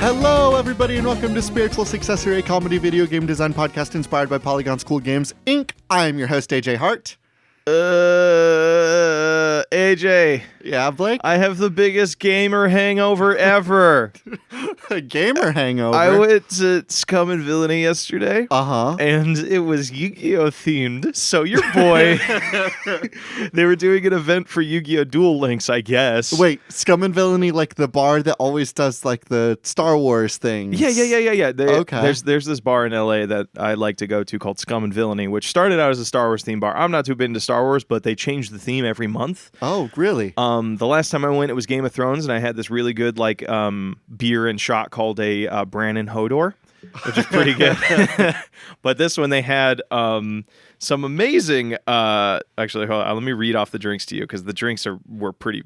Hello, everybody, and welcome to Spiritual Successor, a comedy video game design podcast inspired by Polygon's Cool Games, Inc. I am your host, AJ Hart. AJ. Yeah, Blake? I have the biggest gamer hangover ever. A gamer hangover? I went to Scum and Villainy yesterday. Uh-huh. And it was Yu-Gi-Oh! Themed. So your boy, they were doing an event for Yu-Gi-Oh! Duel Links, I guess. Wait, Scum and Villainy, like the bar that always does like the Star Wars things? Yeah. Okay. There's this bar in LA that I like to go to called Scum and Villainy, which started out as a Star Wars theme bar. I'm not too big into Star Wars, but they change the theme every month. Oh, really? The last time I went, it was Game of Thrones, and I had this really good like beer and shot called a Brannon Hodor, which is pretty good. But this one they had some amazing. Actually, hold on, let me read off the drinks to you because the drinks were pretty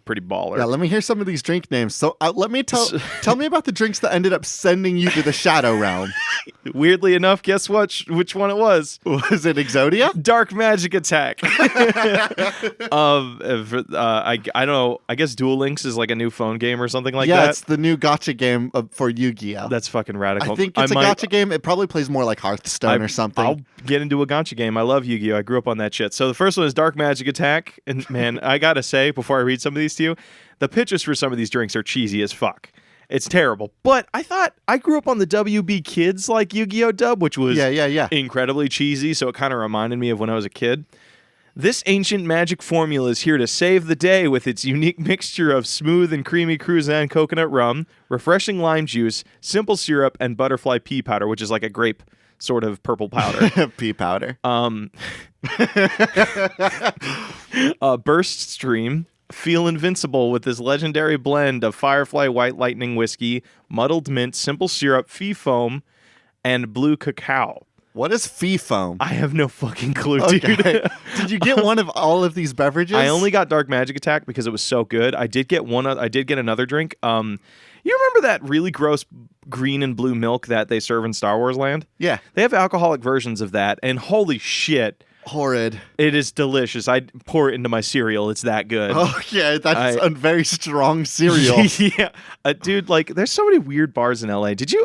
baller. Yeah, let me hear some of these drink names. So let me tell me about the drinks that ended up sending you to the Shadow Realm. Weirdly enough, guess what? Which one it was? Was it Exodia? Dark Magic Attack. I don't know. I guess Duel Links is like a new phone game or something like that. Yeah, it's the new gacha game for Yu-Gi-Oh! That's fucking radical. I think it's a gacha game. It probably plays more like Hearthstone or something. I'll get into a gacha game. I love Yu-Gi-Oh! I grew up on that shit. So the first one is Dark Magic Attack. And man, I gotta say, before I read some of these to you, the pictures for some of these drinks are cheesy as fuck. It's terrible. But I thought I grew up on the WB Kids like Yu-Gi-Oh! Dub, which was incredibly cheesy, so it kind of reminded me of when I was a kid. This ancient magic formula is here to save the day with its unique mixture of smooth and creamy Cruzan coconut rum, refreshing lime juice, simple syrup, and butterfly pea powder, which is like a grape sort of purple powder. Pea powder. Burst Stream. Feel invincible with this legendary blend of Firefly White Lightning Whiskey, muddled mint, simple syrup, fee foam, and blue cacao. What is fee foam? I have no fucking clue, dude. Did you get one of all of these beverages? I only got Dark Magic Attack because it was so good. I did get one. I did get another drink. You remember that really gross green and blue milk that they serve in Star Wars Land? Yeah. They have alcoholic versions of that, and holy shit. Horrid. It is delicious. I pour it into my cereal. It's that good. Oh, yeah. That's a very strong cereal. Yeah. Dude, like, there's so many weird bars in LA. Did you?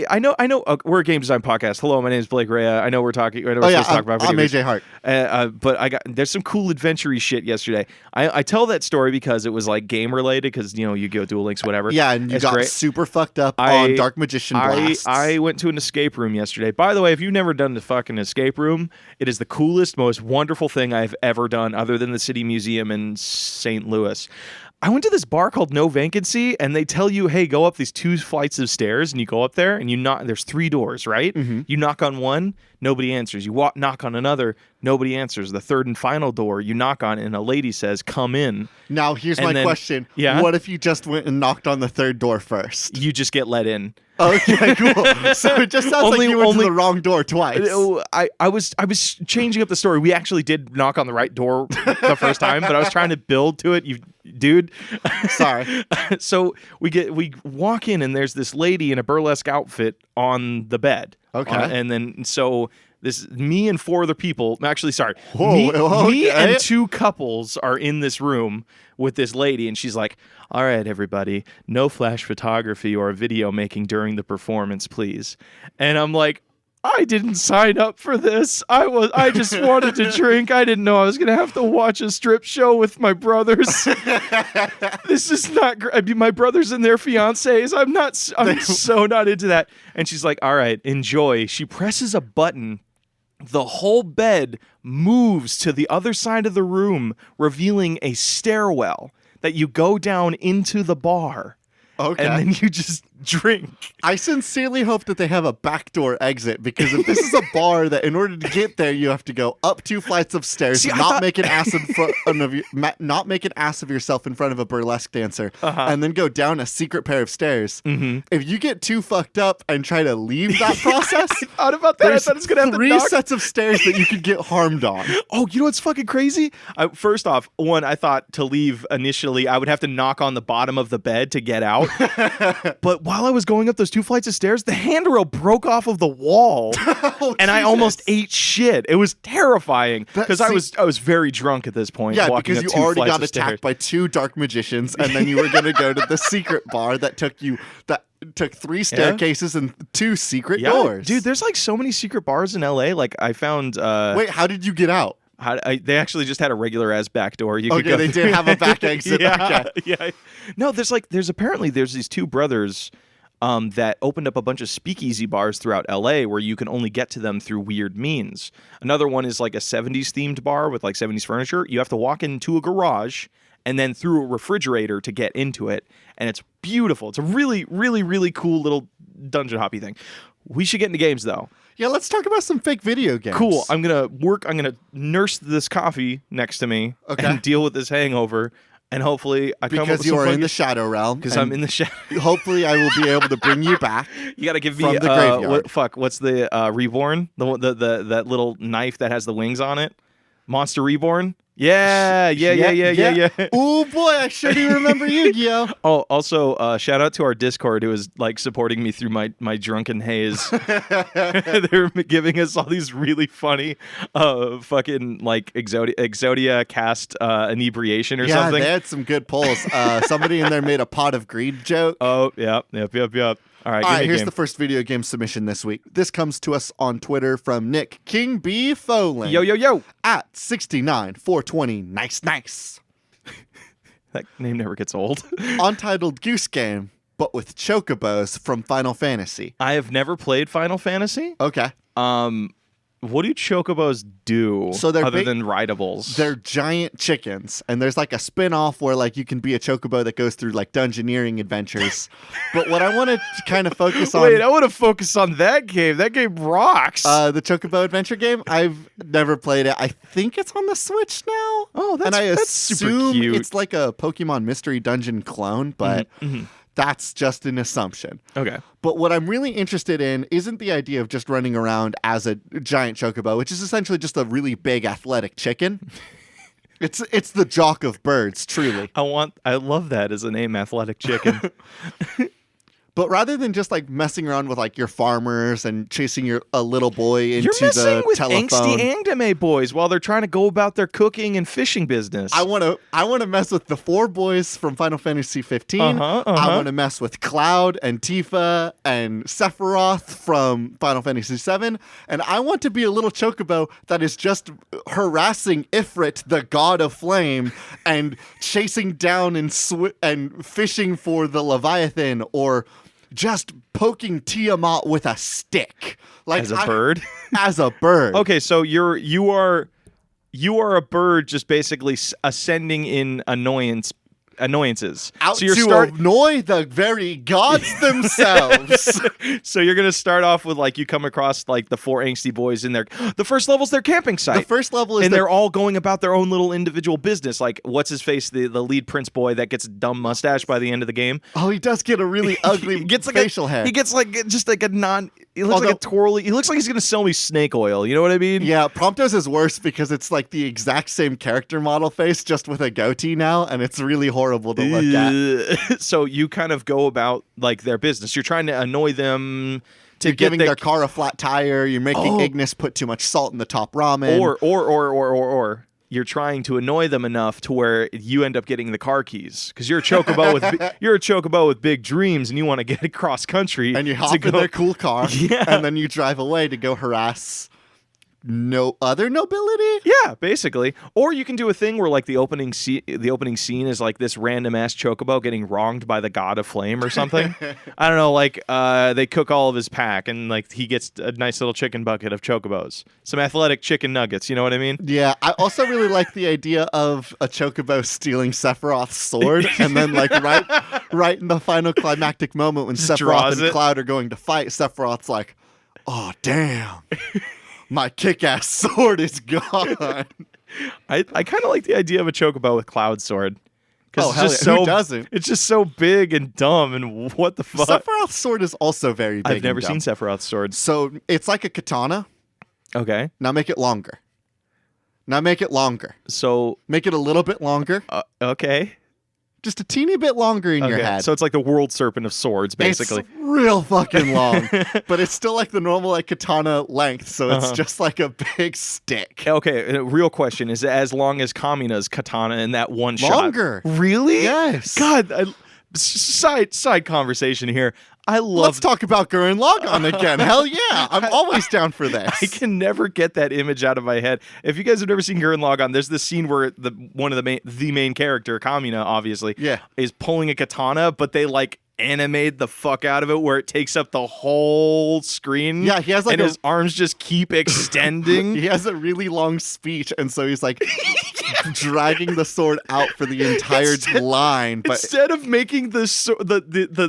I know. We're a game design podcast. Hello, my name is Blake Rea. I know we're talking. I know we're supposed to talk about video games. I'm AJ Hart. But there's some cool adventure-y shit yesterday. I tell that story because it was like game related because, you know, you go Duel Links, whatever. Yeah, and you got super fucked up on Dark Magician blasts. I went to an escape room yesterday. By the way, if you've never done the fucking escape room, it is the coolest, most wonderful thing I've ever done other than the City Museum in St. Louis. I went to this bar called No Vacancy, and they tell you, hey, go up these 2 flights of stairs, and you go up there, and you knock. There's 3 doors, right? Mm-hmm. You knock on one, nobody answers. You knock on another, nobody answers. The 3rd and final door, you knock on, and a lady says, come in. Now, here's my question. Yeah? What if you just went and knocked on the 3rd door first? You just get let in. Okay, cool. So it just sounds like you went to the wrong door twice. I was changing up the story. We actually did knock on the right door the first time, but I was trying to build to it. Dude. Sorry. So we walk in and there's this lady in a burlesque outfit on the bed. Okay. And then so this me and 4 other people. Actually, sorry. Whoa, me and 2 couples are in this room with this lady, and she's like, all right, everybody, no flash photography or video making during the performance, please. And I'm like, I didn't sign up for this. I just wanted to drink. I didn't know I was going to have to watch a strip show with my brothers. This is not great. I mean, my brothers and their fiancés. I'm so not into that. And she's like, all right, enjoy. She presses a button. The whole bed moves to the other side of the room, revealing a stairwell that you go down into the bar. Okay. And then you just drink. I sincerely hope that they have a backdoor exit, because if this is a bar that in order to get there you have to go up 2 flights of stairs, make an ass not make an ass of yourself in front of a burlesque dancer, and then go down a secret pair of stairs. Mm-hmm. If you get too fucked up and try to leave that process, I thought about that. I thought it's gonna have 3 sets of stairs that you could get harmed on. Oh, you know what's fucking crazy? First off, I thought to leave initially I would have to knock on the bottom of the bed to get out. But while I was going up those 2 flights of stairs, the handrail broke off of the wall, and I almost ate shit. It was terrifying because I was very drunk at this point. Yeah, walking because up you 2 already flights got of stairs. attacked by 2 dark magicians, and then you were going to go to the secret bar that took you took 3 staircases and 2 secret Yeah, doors. dude. There's like so many secret bars in LA. Like I found. Wait, how did you get out? They actually just had a regular as back door. You could go they did have a back exit. Yeah, Okay. yeah. No, there's apparently these 2 brothers that opened up a bunch of speakeasy bars throughout LA where you can only get to them through weird means. Another one is like a 70s themed bar with like 70s furniture. You have to walk into a garage and then through a refrigerator to get into it. And it's beautiful. It's a really, really, really cool little dungeon hoppy thing. We should get into games though. Yeah, let's talk about some fake video games. Cool. I'm gonna nurse this coffee next to me and deal with this hangover. And hopefully I come up with because you are in the shadow realm. Because I'm in the shadow. Hopefully I will be able to bring you back. You got to give me from the graveyard. What's the Reborn? The that little knife that has the wings on it? Monster Reborn? Yeah. Oh boy, I sure do remember Yu-Gi-Oh. Oh, also shout out to our Discord who is like supporting me through my drunken haze. They're giving us all these really funny fucking like Exodia cast inebriation or something. Yeah, they had some good polls. Somebody in there made a pot of greed joke. Oh, yep. All right, here's the first video game submission this week. This comes to us on Twitter from Nick King B. Folin. Yo. At 69420. Nice. That name never gets old. Untitled Goose Game, but with chocobos from Final Fantasy. I have never played Final Fantasy. Okay. What do chocobos do So they're other than rideables? They're giant chickens, and there's like a spin-off where like you can be a chocobo that goes through like dungeoneering adventures. But what I want to kind of focus on... Wait, I want to focus on that game. That game rocks. The chocobo adventure game, I've never played it. I think it's on the Switch now. Oh, that's super cute. It's like a Pokemon Mystery Dungeon clone, but... That's just an assumption. Okay. But what I'm really interested in isn't the idea of just running around as a giant chocobo, which is essentially just a really big athletic chicken. It's the jock of birds, truly. I love that as a name, athletic chicken. But rather than just like messing around with like your farmers and chasing a little boy into You're messing the with telephone, angsty anime boys while they're trying to go about their cooking and fishing business. I want to mess with the 4 boys from Final Fantasy 15. I want to mess with Cloud and Tifa and Sephiroth from Final Fantasy 7, and I want to be a little chocobo that is just harassing Ifrit, the god of flame, and chasing down and fishing for the Leviathan, or just poking Tiamat with a stick, like as a bird. As a bird. Okay, so you are a bird, just basically ascending in annoyances. Out so to annoy the very gods themselves. So you're gonna start off with like you come across like the 4 angsty boys in there. The first level's their camping site. The first level is, and they're all going about their own little individual business. Like what's his face, the lead prince boy that gets a dumb mustache by the end of the game. Oh, he does get a really ugly facial hair. He gets like just like a non. He looks like a twirly. He looks like he's gonna sell me snake oil. You know what I mean? Yeah, Prompto's is worse because it's like the exact same character model face, just with a goatee now, and it's really horrible to look at. So you kind of go about like their business. You're trying to annoy them. You're giving their car a flat tire. You're making Ignis put too much salt in the top ramen. Or you're trying to annoy them enough to where you end up getting the car keys because you're a chocobo with big dreams and you want to get across country and you hop in their cool car and then you drive away to go harass no other nobility. Yeah, basically. Or you can do a thing where like the opening scene is like this random ass chocobo getting wronged by the god of flame or something. I don't know, like they cook all of his pack and like he gets a nice little chicken bucket of chocobos, some athletic chicken nuggets, you know what I mean? Yeah, I also really like the idea of a chocobo stealing Sephiroth's sword and then like right in the final climactic moment when Sephiroth and Cloud are going to fight, Sephiroth's like, oh damn, my kick-ass sword is gone. I kind of like the idea of a chocobo with Cloud sword. Oh, hell yeah. Who doesn't? It's just so big and dumb, and what the fuck? Sephiroth's sword is also very big. I've never seen Sephiroth's sword. So it's like a katana. Okay. Now make it longer. So make it a little bit longer. Okay. Just a teeny bit longer in your head. So it's like the world serpent of swords, basically. It's real fucking long, but it's still like the normal like katana length, so it's just like a big stick. Okay, real question. Is it as long as Kamina's katana in that one shot? Longer. Really? Yes. God, side conversation here. Let's talk about Gurren Lagann again. Hell yeah. I'm always down for this. I can never get that image out of my head. If you guys have never seen Gurren Lagann, there's this scene where one of the main character, Kamina, obviously, is pulling a katana, but they like animate the fuck out of it where it takes up the whole screen. Yeah, he has like and his arms just keep extending. He has a really long speech, and so he's like dragging the sword out for the entire line. But instead of making the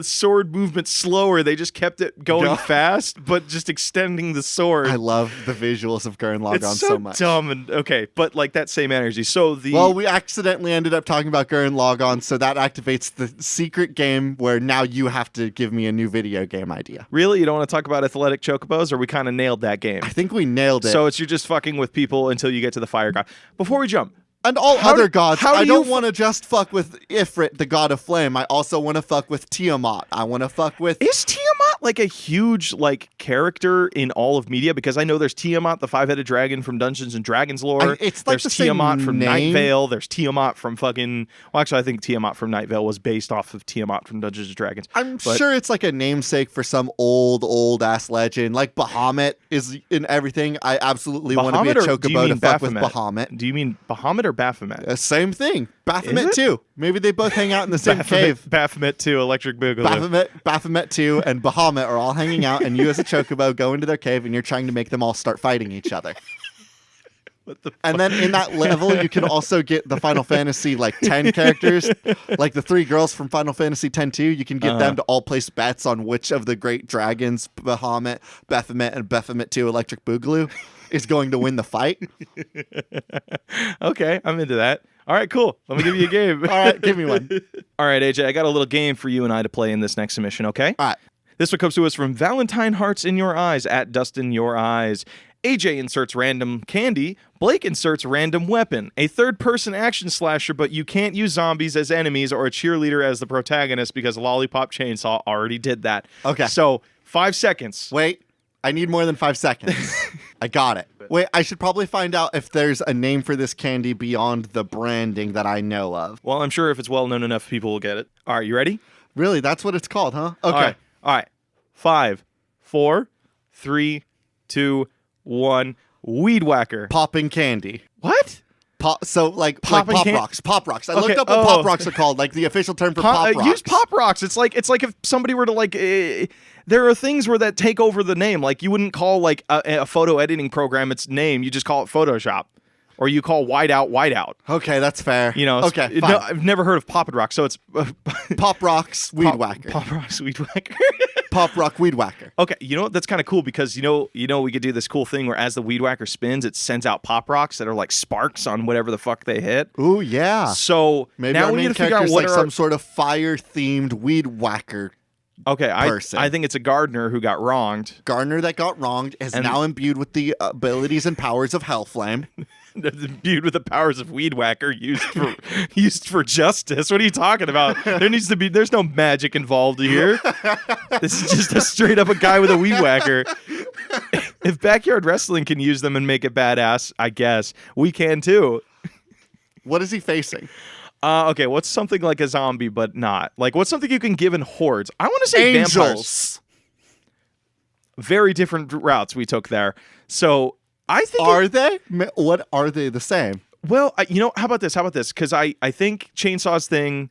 sword movement slower, they just kept it going fast, but just extending the sword. I love the visuals of Gurren Lagann so much. Dumb and okay, but like that same energy. So we accidentally ended up talking about Gurren Lagann, so that activates the secret game where now you have to give me a new video game idea. Really? You don't want to talk about athletic chocobos, or we kind of nailed that game? I think we nailed it. So you're just fucking with people until you get to the fire god. Before we jump. And all other gods. I don't want to just fuck with Ifrit, the god of flame. I also want to fuck with Tiamat. I want to fuck with... Is Tiamat like a huge like character in all of media? Because I know there's Tiamat, the five-headed dragon from Dungeons and Dragons lore. It's like there's the Tiamat same from name. Night Vale. There's Tiamat from fucking... Well, actually, I think Tiamat from Night Vale was based off of Tiamat from Dungeons and Dragons. I'm sure it's like a namesake for some old-ass legend. Like Bahamut is in everything. I absolutely want to be a chocobo to fuck with Bahamut. Do you mean Bahamut or Baphomet? Same thing. Baphomet 2. Maybe they both hang out in the same cave. Baphomet 2, Electric Boogaloo. Baphomet 2 and Bahamut are all hanging out, and you as a chocobo go into their cave, and you're trying to make them all start fighting each other. And then in that level, you can also get the Final Fantasy like 10 characters, like the 3 girls from Final Fantasy 10-2. You can get them to all place bets on which of the great dragons, Bahamut, Baphomet, and Baphomet 2 Electric Boogaloo, is going to win the fight. Okay, I'm into that. All right, cool. Let me give you a game. All right, give me one. All right, AJ, I got a little game for you and I to play in this next submission, okay? All right. This one comes to us from Valentine Hearts in Your Eyes at Dustin Your Eyes. AJ inserts random candy. Blake inserts random weapon. A third-person action slasher, but you can't use zombies as enemies or a cheerleader as the protagonist because Lollipop Chainsaw already did that. Okay. So, 5 seconds. Wait, I need more than 5 seconds. I got it. Wait, I should probably find out if there's a name for this candy beyond the branding that I know of. Well, I'm sure if it's well known enough, people will get it. All right, you ready? Really? That's what it's called, huh? Okay. All right. 5, 4, 3, 2, 1. Weed-Wacker. Popping candy. What? Pop rocks. Pop rocks. I looked up what pop rocks are called, like the official term for pop rocks. Use pop rocks. It's like if somebody were to like... there are things where that take over the name. Like you wouldn't call like a photo editing program its name. You just call it Photoshop. Or you call whiteout. Okay, that's fair. You know, okay, no, I've never heard of Poppin' Rock, so it's... Pop Rocks Weed-Wacker. Pop Rocks Weed-Wacker. Pop Rock Weed-Wacker. Okay, you know what? That's kind of cool because, you know, we could do this cool thing where as the Weed-Wacker spins, it sends out Pop Rocks that are like sparks on whatever the fuck they hit. Ooh, yeah. So maybe now we need to figure out what some sort of fire-themed Weed-Wacker. Okay, I think it's a gardener who got wronged. Gardener that got wronged is now imbued with the abilities and powers of Hellflame. Imbued with the powers of Weed-Wacker used for justice. What are you talking about? There's no magic involved here. This is just a straight up a guy with a Weed-Wacker. If Backyard Wrestling can use them and make it badass, I guess we can too. What is he facing? Okay, what's something like a zombie but not? Like what's something you can give in hordes? I want to say angels. Vampires. Very different routes we took there. So I think what are they the same? Well, how about this? Because I think Chainsaw's thing,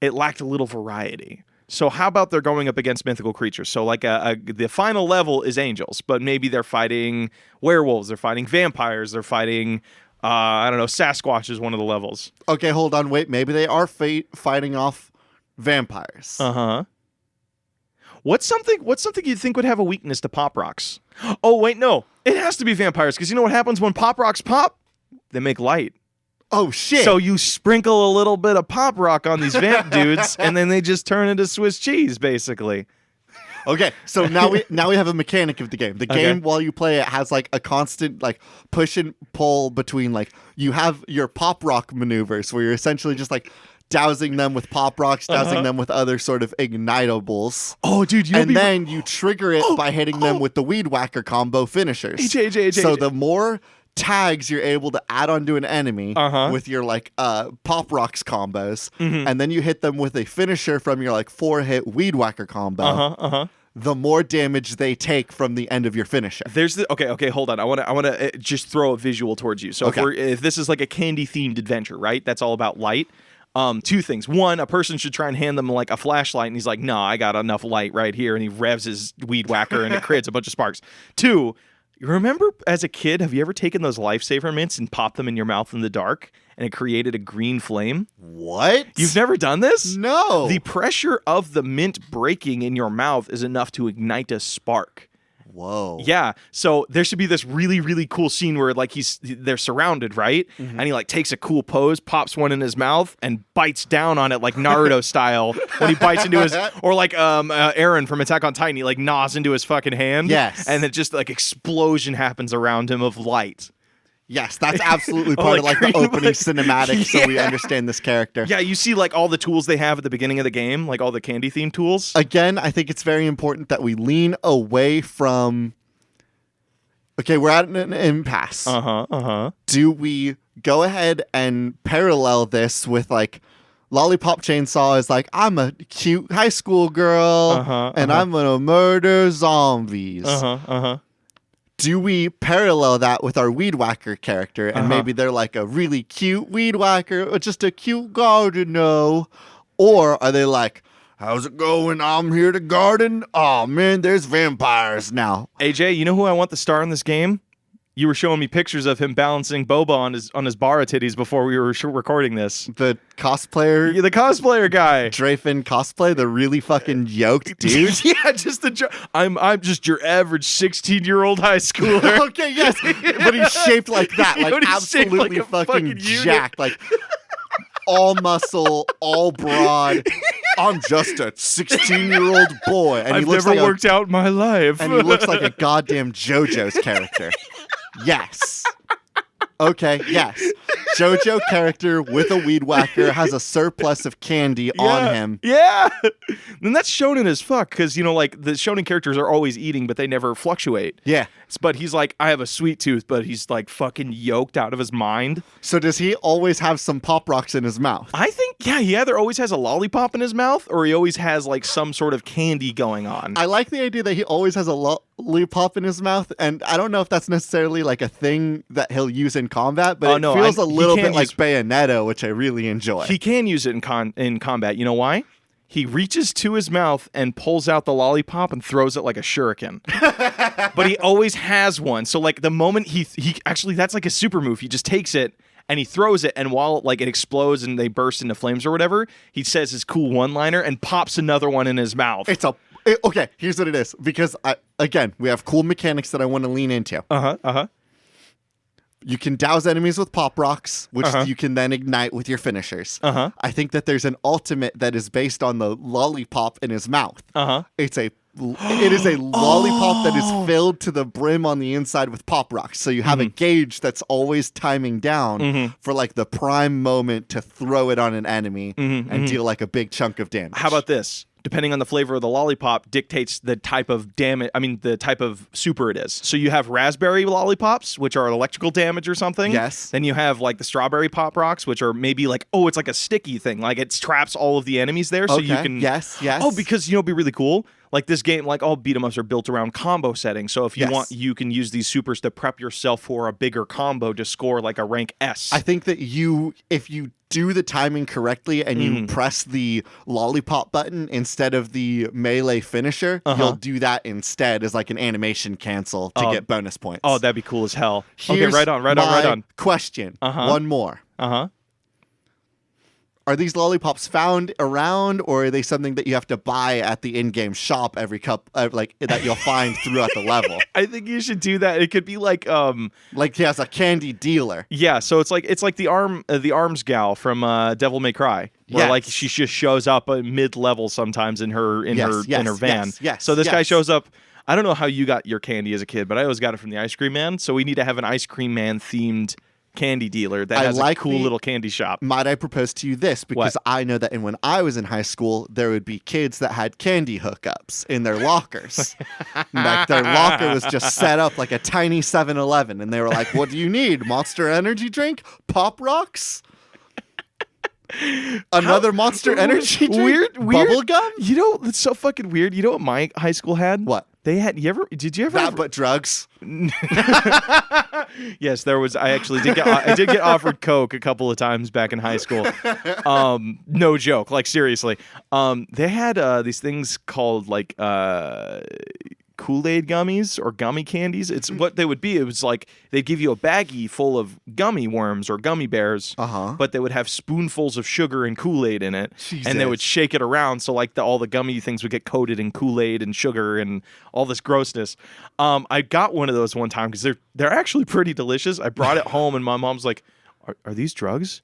it lacked a little variety. So how about they're going up against mythical creatures? So like the final level is angels, but maybe they're fighting werewolves, they're fighting vampires, they're fighting I don't know, Sasquatch is one of the levels. Okay, hold on, wait. Maybe they are fighting off vampires. Uh-huh. What's something you think would have a weakness to Pop Rocks? Oh, wait, no. It has to be vampires, because you know what happens when Pop Rocks pop? They make light. Oh, shit. So you sprinkle a little bit of Pop Rock on these vamp dudes, and then they just turn into Swiss cheese, basically. Okay, so now we have a mechanic of the game. The game, while you play it, has like a constant like push and pull between like you have your Pop Rock maneuvers where you're essentially just like dousing them with Pop Rocks, dousing them with other sort of ignitables. Oh, dude, then you trigger it by hitting them with the Weed-Wacker combo finishers. AJ. So the more tags you're able to add onto an enemy with your like pop rocks combos, and then you hit them with a finisher from your like 4-hit Weed-Wacker combo. The more damage they take from the end of your finisher. There's the okay, hold on. I want to just throw a visual towards you. So if this is like a candy themed adventure, right? That's all about light. Two things. One, a person should try and hand them like a flashlight, and he's like, "No, I got enough light right here," and he revs his Weed-Wacker, and it creates a bunch of sparks. Two, you remember as a kid, have you ever taken those lifesaver mints and popped them in your mouth in the dark, and it created a green flame? What? You've never done this? No. The pressure of the mint breaking in your mouth is enough to ignite a spark. Whoa. Yeah. So there should be this really, really cool scene where like they're surrounded, right? And he like takes a cool pose, pops one in his mouth, and bites down on it like Naruto style when he bites into his, or like Eren from Attack on Titan, he like gnaws into his fucking hand. Yes. And then just like explosion happens around him of light. Yes, that's absolutely part of like the opening cinematic, so we understand this character. Yeah, you see like all the tools they have at the beginning of the game, like all the candy themed tools. Again, I think it's very important that we lean away from. Okay, we're at an impasse. Do we go ahead and parallel this with like Lollipop Chainsaw is like, I'm a cute high school girl and I'm gonna murder zombies. Do we parallel that with our Weed-Wacker character, and maybe they're like a really cute Weed-Wacker or just a cute gardener? Or are they like, how's it going? I'm here to garden. Oh, man, there's vampires now. AJ, you know who I want the star in this game? You were showing me pictures of him balancing boba on his bar titties before we were recording this. The cosplayer? Yeah, the cosplayer guy. Dreyfin cosplay, the really fucking yoked dude? Yeah, just I'm just your average 16-year-old high schooler. Okay, yes. But he's shaped like that. Like absolutely like fucking jacked. Like all muscle, all broad. I'm just a 16-year-old boy. And I've never worked out in my life. And he looks like a goddamn JoJo's character. Yes. Okay, yes. JoJo character with a Weed-Wacker has a surplus of candy on him. Yeah. And that's shonen as fuck, because, you know, like, the shonen characters are always eating, but they never fluctuate. Yeah. But he's like, I have a sweet tooth, but he's, like, fucking yoked out of his mind. So does he always have some Pop Rocks in his mouth? I think, yeah, he either always has a lollipop in his mouth, or he always has, like, some sort of candy going on. I like the idea that he always has a lollipop in his mouth, and I don't know if that's necessarily, like, a thing that he'll use in combat, but it feels a little bit like Bayonetta, which I really enjoy. He can use it in combat. You know why? He reaches to his mouth and pulls out the lollipop and throws it like a shuriken. But he always has one. So like the moment he actually, that's like a super move. He just takes it and he throws it, and while like it explodes and they burst into flames or whatever, he says his cool one-liner and pops another one in his mouth. Okay, here's what it is. Because we have cool mechanics that I want to lean into. You can douse enemies with Pop Rocks, which you can then ignite with your finishers. I think that there's an ultimate that is based on the lollipop in his mouth. It is a lollipop that is filled to the brim on the inside with Pop Rocks. So you have a gauge that's always timing down for like the prime moment to throw it on an enemy and deal like a big chunk of damage. How about this? Depending on the flavor of the lollipop dictates the type of damage, the type of super it is. So you have raspberry lollipops, which are electrical damage or something. Yes. Then you have like the strawberry Pop Rocks, which are maybe like, it's like a sticky thing. Like it traps all of the enemies there. So you can. Yes. Oh, because it'd be really cool. Like this game, like all beat 'em ups are built around combo settings. So if you want, you can use these supers to prep yourself for a bigger combo to score like a rank S. I think that if you do the timing correctly and you press the lollipop button instead of the melee finisher, you'll do that instead as like an animation cancel to get bonus points. Oh, that'd be cool as hell. Here's right on. Question. One more. Are these lollipops found around, or are they something that you have to buy at the in-game shop every that you'll find throughout the level? I think you should do that. It could be like he has a candy dealer. Yeah, so it's like the arms gal from Devil May Cry, where like she just shows up mid-level sometimes in her van. So this guy shows up. I don't know how you got your candy as a kid, but I always got it from the ice cream man. So we need to have an ice cream man themed candy dealer that I has like a cool little candy shop. Might I propose to you this? Because I know that when I was in high school, there would be kids that had candy hookups in their lockers. Like their locker was just set up like a tiny 7-Eleven. And they were like, what do you need? Monster Energy drink? Pop Rocks? Another Monster Energy drink? Weird. Bubble gum? You know, it's so fucking weird. You know what my high school had? What? They had, did you ever? That but drugs? Yes, there was. I actually did get offered Coke a couple of times back in high school. No joke, like seriously. They had these things called like Kool-Aid gummies or gummy candies. It's what they would be. It was like they'd give you a baggie full of gummy worms or gummy bears, but they would have spoonfuls of sugar and Kool-Aid in it, and they would shake it around so like all the gummy things would get coated in Kool-Aid and sugar and all this grossness. I got one of those one time because they're actually pretty delicious. I brought it home and my mom's like, "Are these drugs?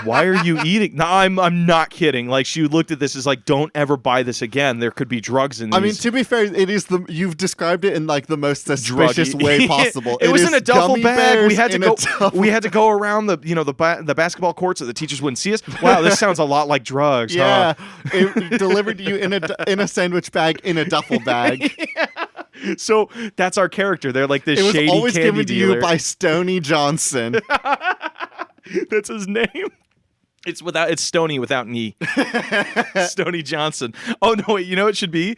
Why are you eating?" No, I'm not kidding. Like she looked at this as like, "Don't ever buy this again. There could be drugs in these." I mean, to be fair, it is you've described it in like the most suspicious way possible. It was in a duffel bag. We had to go around the basketball court so the teachers wouldn't see us. Wow, this sounds a lot like drugs. Yeah, huh? It delivered to you in a sandwich bag in a duffel bag. Yeah. So that's our character. They're like this shady candy dealer. It was always given to you by Stony Johnson. That's his name. It's Stony without an E. Stony Johnson. Oh no, wait, you know what it should be?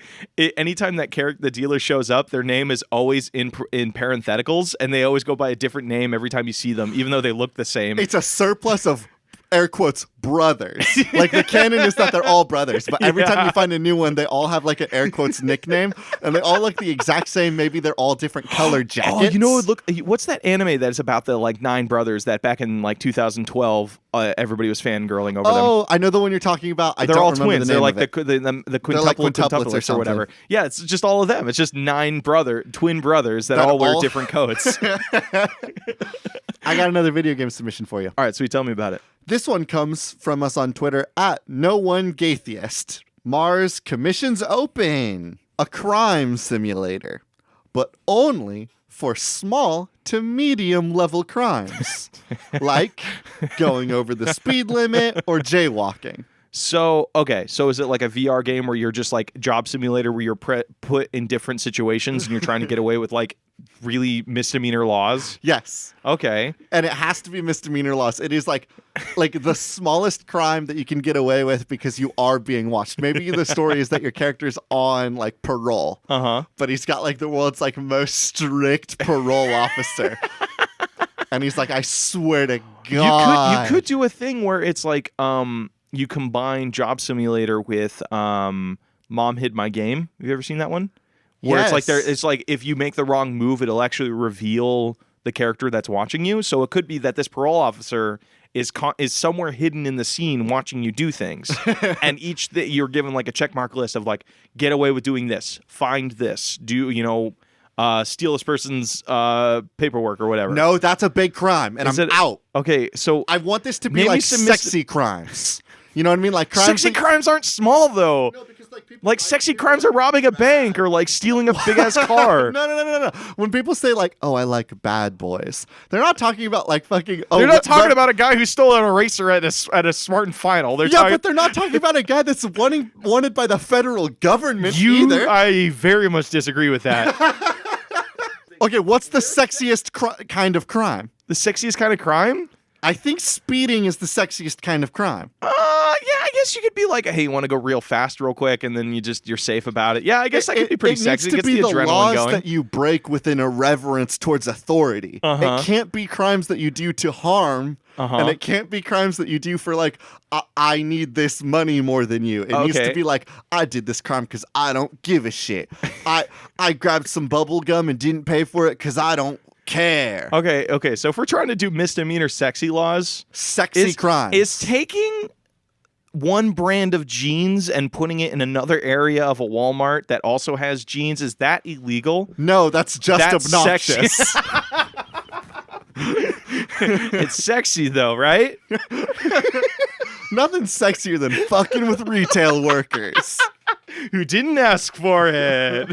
Anytime that the dealer shows up, their name is always in parentheticals, and they always go by a different name every time you see them, even though they look the same. It's a surplus of air quotes brothers. Like the canon is that they're all brothers, but every time you find a new one, they all have like an air quotes nickname, and they all look the exact same. Maybe they're all different colored jackets. Oh, you know, what's that anime that is about the like 9 brothers that back in like 2012 everybody was fangirling over them? Oh, I know the one you're talking about. They're all twins. They're like the quintuplets or whatever. Yeah, it's just all of them. It's just 9 twin brothers that all wear different coats. I got another video game submission for you. All right, sweet. Tell me about it. This one comes from us on Twitter at NoOneGaytheist. Mars commissions open. A crime simulator, but only for small to medium level crimes, like going over the speed limit or jaywalking. So is it like a VR game where you're just like job simulator where you're put in different situations and you're trying to get away with like really misdemeanor laws? Yes. Okay. And it has to be misdemeanor laws. It is like the smallest crime that you can get away with because you are being watched. Maybe the story is that your character's on like parole. But he's got like the world's like most strict parole officer. And he's like, I swear to God. You could do a thing where it's like you combine Job Simulator with Mom Hid My Game. Have you ever seen that one? Where it's like if you make the wrong move, it'll actually reveal the character that's watching you. So it could be that this parole officer is somewhere hidden in the scene watching you do things. And you're given like a checkmark list of like, get away with doing this, find this, steal this person's paperwork or whatever. No, that's a big crime, and I'm out. Okay, so I want this to be like sexy crimes. You know what I mean? Like crimes. Sexy crimes aren't small though. No, because like sexy crimes are robbing a bank or like stealing a big ass car. No. When people say like, "Oh, I like bad boys," they're not talking about like fucking. They're not talking about a guy who stole an eraser at a Smart and Final. But they're not talking about a guy that's wanted by the federal government either. I very much disagree with that. Okay, what's the sexiest kind of crime? The sexiest kind of crime? I think speeding is the sexiest kind of crime. Yeah, I guess you could be like, hey, you want to go real fast real quick, and then you're safe about it. Yeah, I guess that could be pretty sexy. It needs to be the laws that you break with an irreverence towards authority. It can't be crimes that you do to harm, and it can't be crimes that you do for like, I need this money more than you. It needs to be like, I did this crime because I don't give a shit. I grabbed some bubble gum and didn't pay for it because I don't care. Okay. So if we're trying to do misdemeanor sexy laws, crime is taking one brand of jeans and putting it in another area of a Walmart that also has jeans, is that illegal? No, that's just obnoxious. It's sexy though, right? Nothing sexier than fucking with retail workers who didn't ask for it.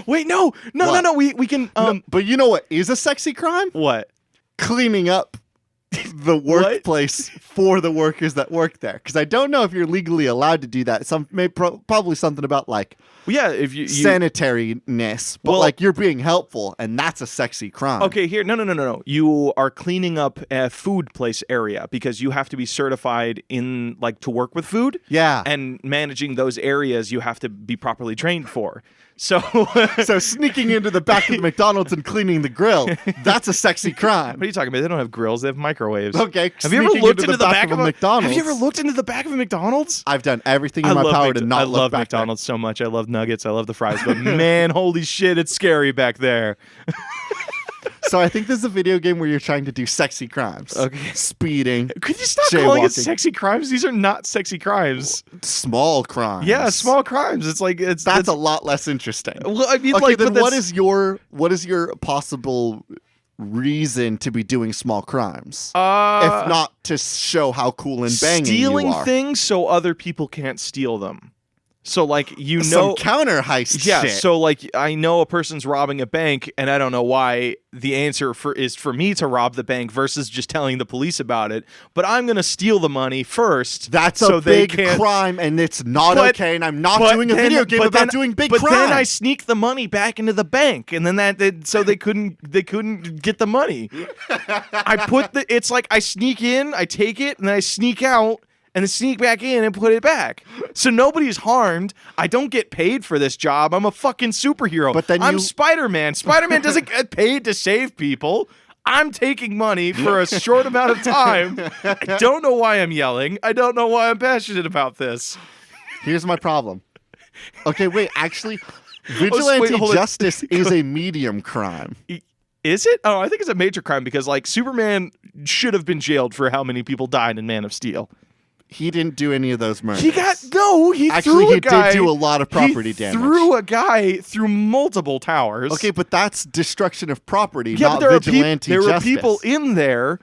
Wait, no. We can. No, but you know what is a sexy crime? What? cleaning up the workplace for the workers that work there. Because I don't know if you're legally allowed to do that. Probably something about like if you sanitariness, but like you're being helpful, and that's a sexy crime. Okay, here, no. You are cleaning up a food place area because you have to be certified in like to work with food. Yeah, and managing those areas you have to be properly trained for. So sneaking into the back of the McDonald's and cleaning the grill, that's a sexy crime. What are you talking about? They don't have grills, they have microwaves. Okay, have you ever looked into the back of a McDonald's? Have you ever looked into the back of a McDonald's? I've done everything in my power to not look back I love McDonald's so much. I love nuggets, I love the fries, but man, holy shit, it's scary back there. So I think this is a video game where you're trying to do sexy crimes. Okay. Speeding. Could you stop calling it sexy crimes? These are not sexy crimes. Small crimes. Yeah, small crimes. It's like that's a lot less interesting. Well, I mean, okay, like, then what is your possible reason to be doing small crimes? If not to show how cool and banging stealing you are. things so other people can't steal them. So, like, some counter heist shit. So, like, I know a person's robbing a bank, and I don't know why the answer is for me to rob the bank versus just telling the police about it. But I'm going to steal the money first. That's a big crime, and it's not okay, and I'm not doing a video game about doing big crimes. But then I sneak the money back into the bank, and then so they couldn't get the money. It's like I sneak in, I take it, and then I sneak out, and then sneak back in and put it back. So nobody's harmed. I don't get paid for this job. I'm a fucking superhero. But then I'm Spider-Man. Spider-Man doesn't get paid to save people. I'm taking money for a short amount of time. I don't know why I'm yelling. I don't know why I'm passionate about this. Here's my problem. Okay, wait, actually, vigilante justice is a medium crime. Is it? Oh, I think it's a major crime because, like, Superman should have been jailed for how many people died in Man of Steel. He didn't do any of those murders. He did do a lot of property damage. He threw a guy through multiple towers. Okay, but that's destruction of property, not vigilante justice. There were people in there.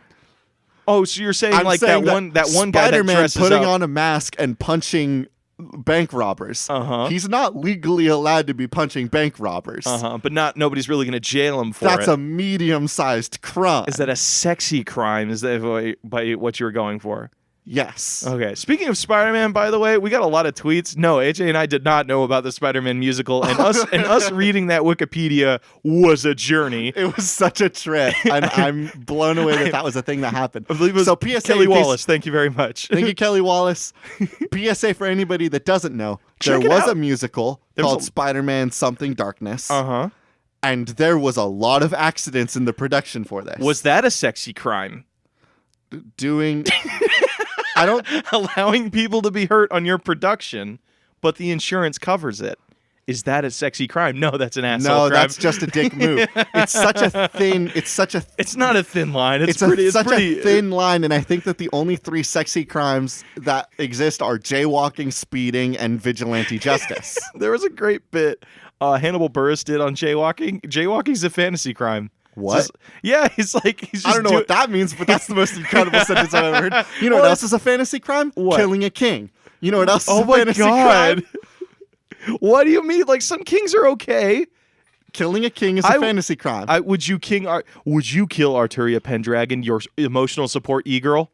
Oh, so you're saying that one guy that dresses up, putting on a mask and punching bank robbers. He's not legally allowed to be punching bank robbers. But nobody's really going to jail him for That's a medium-sized crime. Is that a sexy crime? Is that by what you were going for? Yes. Okay. Speaking of Spider-Man, by the way, we got a lot of tweets. No, AJ and I did not know about the Spider-Man musical, and us reading that Wikipedia was a journey. It was such a trip. I'm blown away that was a thing that happened. I believe it was so PSA, Kelly Wallace. Thank you very much. Thank you, Kelly Wallace. PSA for anybody that doesn't know, there was a musical called Spider-Man Something Darkness. And there was a lot of accidents in the production for this. Was that a sexy crime? Allowing people to be hurt on your production, but the insurance covers it. Is that a sexy crime? No, that's an asshole crime. No, that's just a dick move. It's not a thin line. It's a thin line, and I think that the only three sexy crimes that exist are jaywalking, speeding, and vigilante justice. There was a great bit Hannibal Buress did on jaywalking. Jaywalking's a fantasy crime. What? He's just I don't know what that means, but that's the most incredible sentence I've ever heard. You know what else is a fantasy crime? What? Killing a king. You know what else is a fantasy crime? What do you mean? Like, some kings are okay. Killing a king is a fantasy crime. Would you kill Arturia Pendragon, your emotional support e-girl?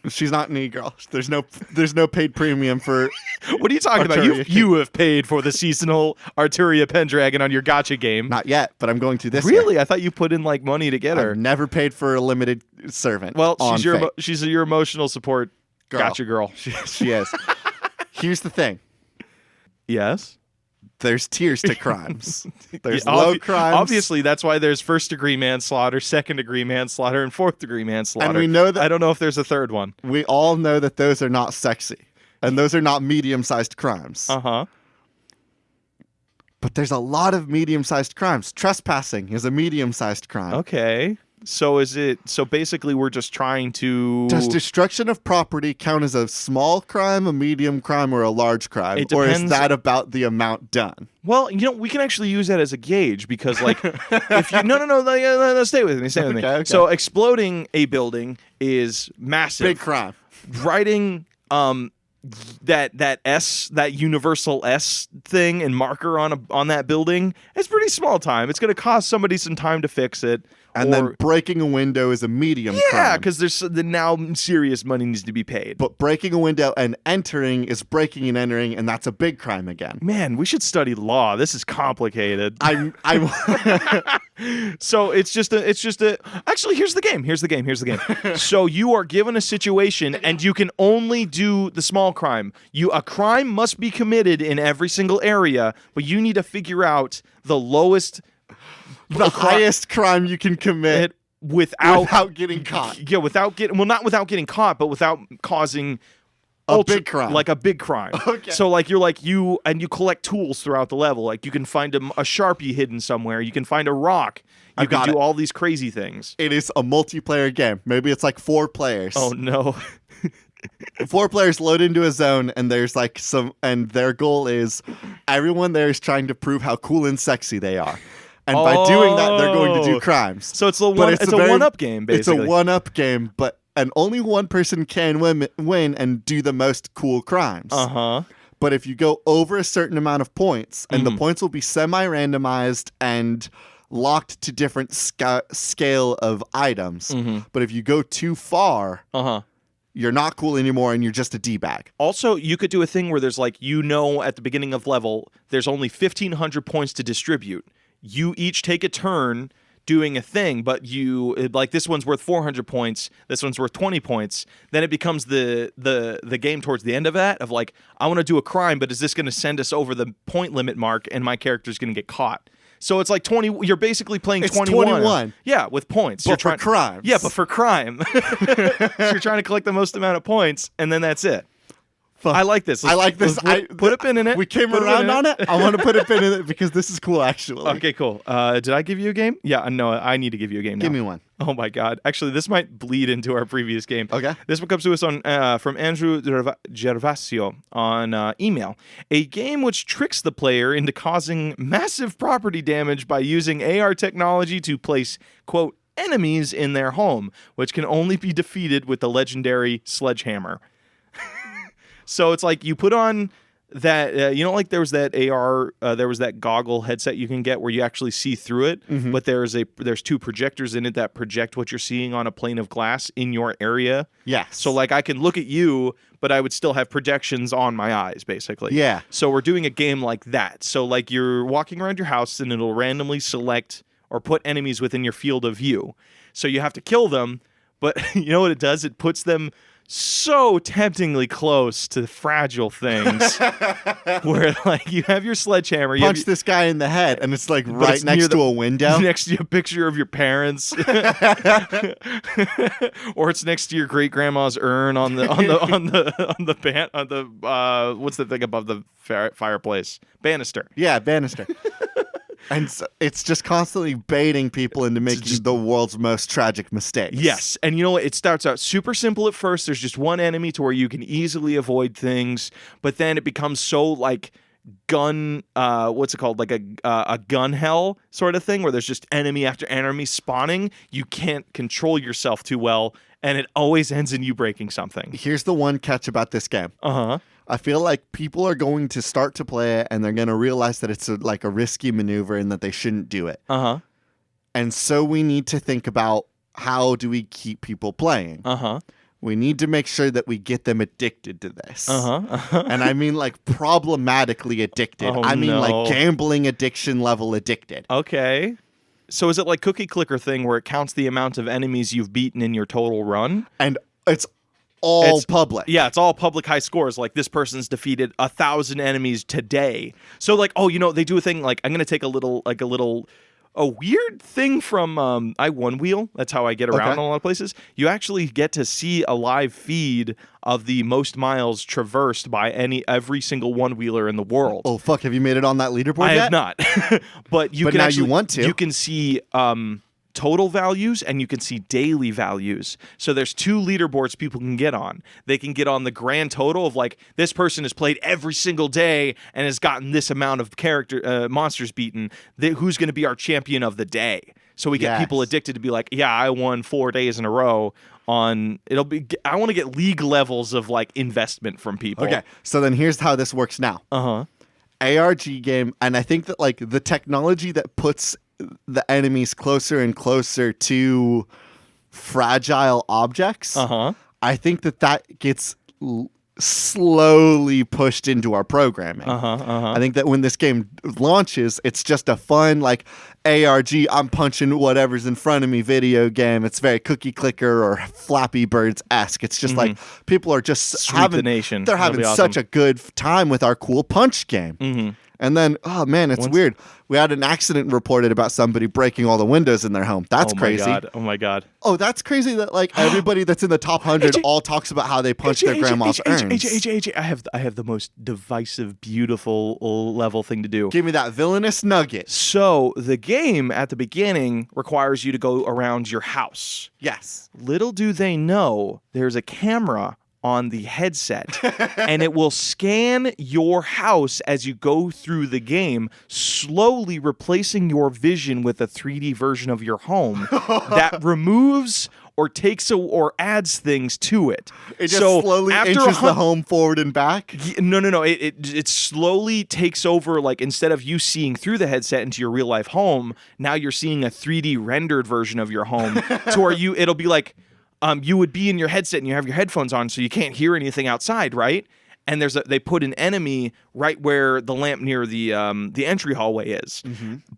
She's not an e-girl. There's no paid premium for. What are you talking about? You have paid for the seasonal Arturia Pendragon on your gacha game. Not yet, but I'm going to this. Really? year. I thought you put in like money to get her. I've never paid for a limited servant. Well, she's your emotional support gacha girl. She is. Here's the thing. Yes. There's tiers to crimes. There's low crimes. Obviously, that's why there's first-degree manslaughter, second-degree manslaughter, and fourth-degree manslaughter. And we know that. I don't know if there's a third one. We all know that those are not sexy, and those are not medium-sized crimes. But there's a lot of medium-sized crimes. Trespassing is a medium-sized crime. Okay. So basically we're just trying to... Does destruction of property count as a small crime, a medium crime, or a large crime? Or is that about the amount done? Well, we can actually use that as a gauge because, like, if you... No, stay with me. Okay. So exploding a building is massive. Big crime. Writing that universal S thing and marker on that building, it's pretty small time. It's going to cost somebody some time to fix it. And then breaking a window is a medium crime. Yeah, because there's now serious money needs to be paid. But breaking a window and entering is breaking and entering, and that's a big crime again. Man, we should study law. This is complicated. I'm So it's just a. Actually, here's the game. So you are given a situation, and you can only do the small crime. A crime must be committed in every single area, but you need to figure out the lowest. The highest crime you can commit without getting caught. Yeah, not without getting caught, but without causing big crime. Like a big crime. Okay. So you collect tools throughout the level. Like you can find a Sharpie hidden somewhere. You can find a rock. You can do all these crazy things. It is a multiplayer game. Maybe it's like 4 players. Oh no. 4 players load into a zone, and there's like and their goal is everyone there is trying to prove how cool and sexy they are. And by doing that, they're going to do crimes. So it's a one-up game, basically. It's a one-up game, and only one person can win and do the most cool crimes. Uh-huh. But if you go over a certain amount of points, and the points will be semi-randomized and locked to different scale of items. But if you go too far, you're not cool anymore, and you're just a D-bag. Also, you could do a thing where there's at the beginning of level, there's only 1,500 points to distribute. You each take a turn doing a thing, but this one's worth 400 points, this one's worth 20 points. Then it becomes the game towards the end of that of I want to do a crime, but is this going to send us over the point limit mark and my character's going to get caught? So it's 20. You're basically playing 21. Yeah, with points. But for crimes. Yeah, but for crime. So you're trying to collect the most amount of points, and then that's it. I like this. I like this. Put a pin in it. We came around on it. I want to put a pin in it because this is cool, actually. Okay, cool. Did I give you a game? Yeah, no, I need to give you a game now. Give me one. Oh my God. Actually, this might bleed into our previous game. Okay. This one comes to us from Andrew Gervasio on email. A game which tricks the player into causing massive property damage by using AR technology to place, quote, enemies in their home, which can only be defeated with the legendary sledgehammer. So it's you put on that, there was that AR, there was that goggle headset you can get where you actually see through it, but there's 2 projectors in it that project what you're seeing on a plane of glass in your area. Yes. So I can look at you, but I would still have projections on my eyes, basically. Yeah. So we're doing a game like that. So you're walking around your house and it'll randomly select or put enemies within your field of view. So you have to kill them, but you know what it does? It puts them so temptingly close to fragile things where you have your sledgehammer. Punch this guy in the head, and it's right next to a window. Next to a picture of your parents. Or it's next to your great grandma's urn on the what's the thing above the fireplace? Banister. Yeah, banister. And so it's just constantly baiting people into making the world's most tragic mistakes. Yes. And you know what? It starts out super simple at first. There's just one enemy to where you can easily avoid things. But then it becomes so gun, what's it called? A gun hell sort of thing where there's just enemy after enemy spawning. You can't control yourself too well. And it always ends in you breaking something. Here's the one catch about this game. Uh-huh. I feel like people are going to start to play it, and they're going to realize that it's a risky maneuver and that they shouldn't do it. Uh-huh. And so we need to think about how do we keep people playing. Uh-huh. We need to make sure that we get them addicted to this. Uh-huh. Uh-huh. And I mean problematically addicted. Oh, I mean no. gambling addiction level addicted. Okay. So is it cookie clicker thing where it counts the amount of enemies you've beaten in your total run? And it's all public. Yeah, it's all public high scores. This person's defeated 1,000 enemies today. So they do a thing I'm going to take a weird thing from iOneWheel. That's how I get around in a lot of places. You actually get to see a live feed of the most miles traversed by every single one-wheeler in the world. Oh, fuck. Have you made it on that leaderboard I yet? have not. But you want to. You can see total values and you can see daily values. So there's 2 leaderboards people can get on. They can get on the grand total of this person has played every single day and has gotten this amount of monsters beaten. Who's going to be our champion of the day? So we get people addicted to be I won 4 days in a row on I want to get league levels of investment from people. Okay. So then here's how this works now. Uh-huh. ARG game, and I think that the technology that puts the enemies closer and closer to fragile objects, I think that gets slowly pushed into our programming. I think that when this game launches, it's just a fun, like, ARG, I'm punching whatever's in front of me video game. It's very cookie clicker or Flappy Birds-esque. It's just like people are just having such a good time with our cool punch game. And then, oh man, it's weird. We had an accident reported about somebody breaking all the windows in their home. That's crazy. Oh my god. Oh, that's crazy that like everybody that's in the top 100 all talks about how they punch their grandma's urns. AJ, I have the most divisive, beautiful level thing to do. Give me that Villainous Nugget. So the game at the beginning requires you to go around your house. Yes. Little do they know, there's a camera on the headset and it will scan your house as you go through the game, slowly replacing your vision with a 3D version of your home that removes or takes or adds things to it. It just slowly inches the home forward and back? No. It slowly takes over, like, instead of you seeing through the headset into your real life home, now you're seeing a 3D rendered version of your home to where it'll be like, you would be in your headset and you have your headphones on, so you can't hear anything outside, right? And they put an enemy right where the lamp near the entry hallway is.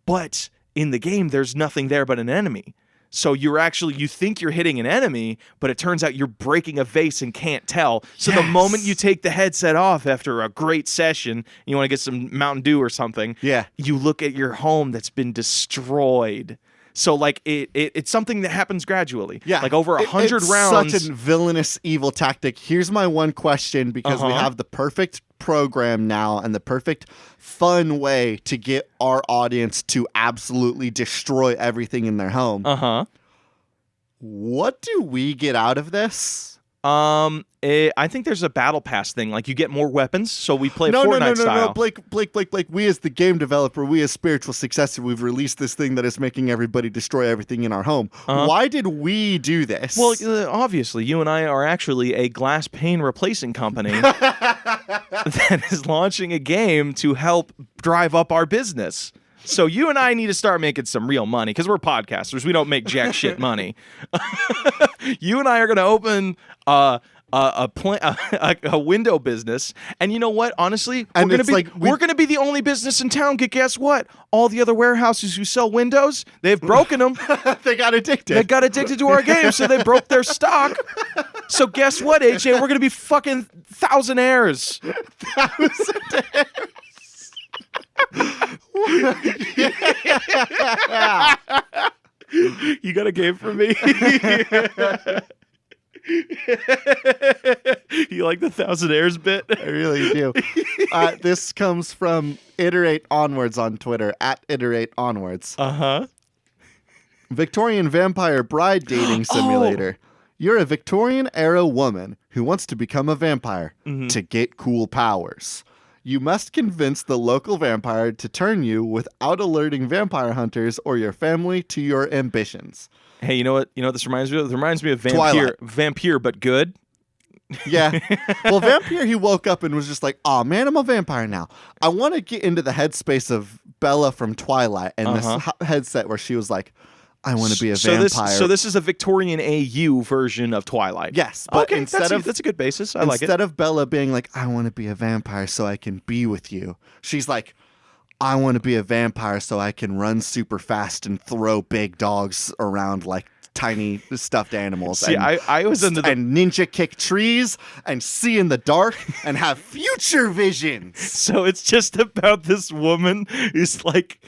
But in the game, there's nothing there but an enemy. So you think you're hitting an enemy, but it turns out you're breaking a vase and can't tell. So the moment you take the headset off after a great session, you want to get some Mountain Dew or something, you look at your home that's been destroyed. So, like, it's something that happens gradually. Yeah. Like, over 100 rounds. Such a villainous, evil tactic. Here's my one question, because we have the perfect program now and the perfect fun way to get our audience to absolutely destroy everything in their home. What do we get out of this? I think there's a battle pass thing. Like, you get more weapons, so we play Fortnite style. No, Blake. We as the game developer, we as spiritual successor, we've released this thing that is making everybody destroy everything in our home. Why did we do this? Well, obviously, you and I are actually a glass pane replacing company that is launching a game to help drive up our business. So you and I need to start making some real money, because we're podcasters. We don't make jack shit money. You and I are going to open a window business, and you know what? Honestly, we're going to be the only business in town. Guess what? All the other warehouses who sell windows, they've broken them. They got addicted. They got addicted to our game, so they broke their stock. So guess what, AJ? We're going to be fucking thousandaires. Thousandaires. You got a game for me? You like the Thousandaires bit? I really do. This comes from Iterate Onwards on Twitter, @IterateOnwards. Victorian vampire bride dating simulator. You're a Victorian-era woman who wants to become a vampire to get cool powers. You must convince the local vampire to turn you without alerting vampire hunters or your family to your ambitions. Hey, you know what this reminds me of? It reminds me of Twilight. Vampire, but good. Yeah. Well, Vampire, he woke up and was just like, oh man, I'm a vampire now. I want to get into the headspace of Bella from Twilight and this headset where she was like, I want to be a vampire. So this is a Victorian AU version of Twilight. Yes. But okay, that's a good basis. I like it. Instead of Bella being like, I want to be a vampire so I can be with you, she's like, I want to be a vampire so I can run super fast and throw big dogs around like tiny stuffed animals. See, I was into and ninja kick trees and see in the dark and have future visions. So it's just about this woman who's like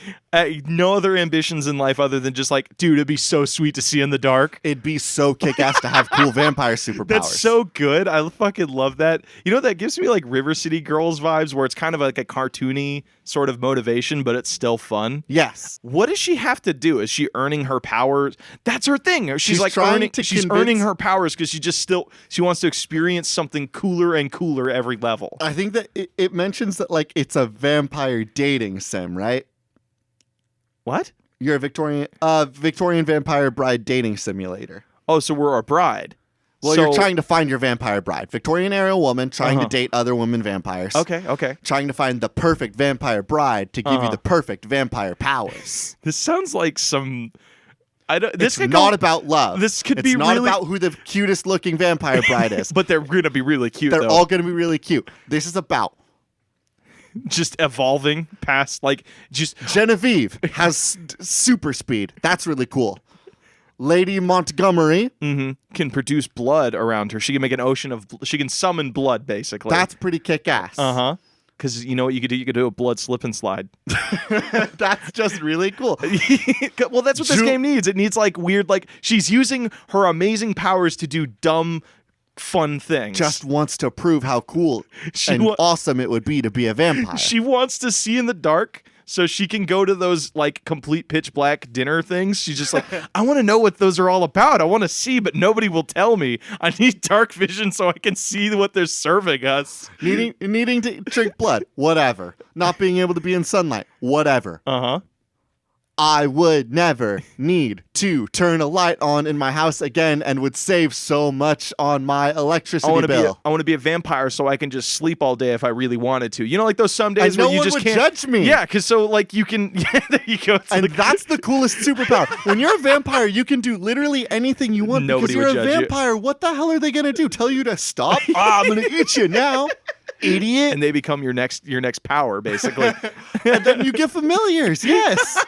no other ambitions in life other than just like, dude, it'd be so sweet to see in the dark. It'd be so kick-ass to have cool vampire superpowers. That's so good. I fucking love that. You know, that gives me like River City Girls vibes, where it's kind of like a cartoony sort of motivation, but it's still fun. Yes. What does she have to do? Is she earning her powers? That's her thing. She's like earning her powers because she wants to experience something cooler and cooler every level. I think that it mentions that like it's a vampire dating sim, right? What? You're a Victorian vampire bride dating simulator. Oh, so we're a bride. Well, you're trying to find your vampire bride. Victorian era woman trying to date other women vampires. Okay. Trying to find the perfect vampire bride to give you the perfect vampire powers. This sounds like some... It's not about love. This could it's be not really... about who the cutest looking vampire bride is. But they're going to be really cute, They're all going to be really cute. This is about... just evolving past, like, just... Genevieve has super speed. That's really cool. Lady Montgomery can produce blood around her. She can make an ocean of... She can summon blood, basically. That's pretty kick-ass. Because you know what you could do? You could do a blood slip and slide. That's just really cool. Well, that's what this game needs. It needs, like, weird... Like, she's using her amazing powers to do dumb, fun things. Just wants to prove how cool and awesome it would be to be a vampire. She wants to see in the dark... So she can go to those, like, complete pitch black dinner things. She's just like, I want to know what those are all about. I want to see, but nobody will tell me. I need dark vision so I can see what they're serving us. Needing to drink blood, whatever. Not being able to be in sunlight, whatever. I would never need to turn a light on in my house again and would save so much on my electricity bill. I want to be a vampire so I can just sleep all day if I really wanted to. You know, like those some days and where you just can't... judge me. Yeah, because so, like, you can... Yeah, there you go. And that's the coolest superpower. When you're a vampire, you can do literally anything you want Nobody because would you're a judge vampire. What the hell are they going to do? Tell you to stop? I'm going to eat you now. Idiot. And they become your next power, basically. And then you get familiars. Yes.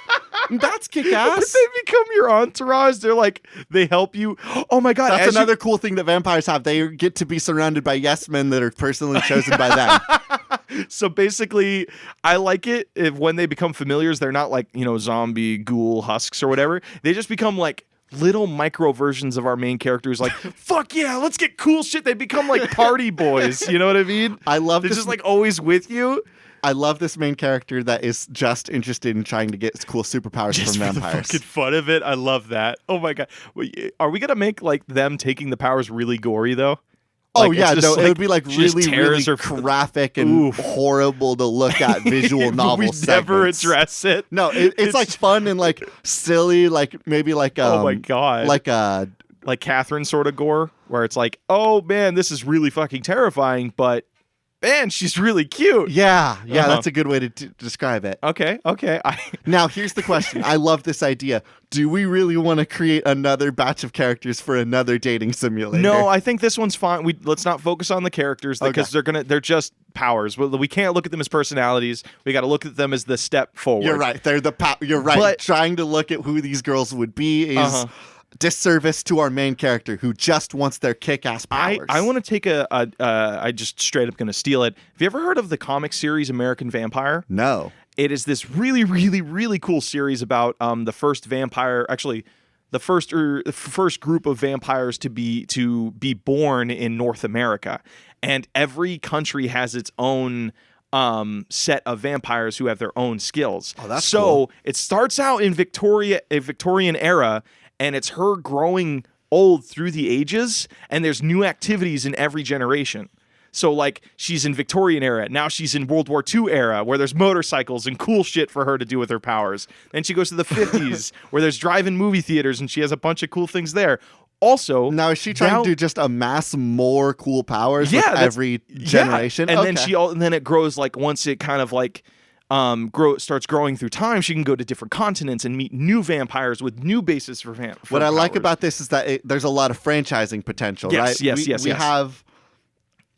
That's kick-ass. But they become your entourage. They're like, they help you. Oh my God. That's another cool thing that vampires have. They get to be surrounded by yes men that are personally chosen by them. So basically, I like it if when they become familiars, they're not like, you know, zombie, ghoul, husks or whatever. They just become like little micro versions of our main characters. Like, fuck yeah, let's get cool shit. They become like party boys. You know what I mean? I love They're this. just like always with you. I love this main character that is just interested in trying to get cool superpowers just from for vampires. The fucking fun of it. I love that. Oh my God. Are we going to make like them taking the powers really gory though? Oh like, yeah, no, like, it would be like really graphic and horrible to look at visual novel we segments. Never address it. No, it's like fun and like silly, like maybe like oh my God, like Catherine sort of gore, where it's like, oh man, this is really fucking terrifying, but man, she's really cute. Yeah, that's a good way to describe it. Okay. Now, here's the question. I love this idea. Do we really want to create another batch of characters for another dating simulator? No, I think this one's fine. Let's not focus on the characters because they're just powers. We can't look at them as personalities. We got to look at them as the step forward. You're right. You're right. But trying to look at who these girls would be is disservice to our main character who just wants their kick-ass powers. I want to take I just straight up going to steal it. Have you ever heard of the comic series American Vampire? No. It is this really, really, really cool series about the first vampire, actually the first group of vampires to be born in North America. And every country has its own set of vampires who have their own skills. Oh, that's cool. It starts out in Victorian era, and it's her growing old through the ages, and there's new activities in every generation. So, like, she's in Victorian era. Now she's in World War II era, where there's motorcycles and cool shit for her to do with her powers. Then she goes to the 50s, where there's drive-in movie theaters, and she has a bunch of cool things there. Also, now is she trying to just amass more cool powers with every generation? And then it grows, like, once it kind of like starts growing through time, she can go to different continents and meet new vampires with new bases for what I like about this is that there's a lot of franchising potential, right? We have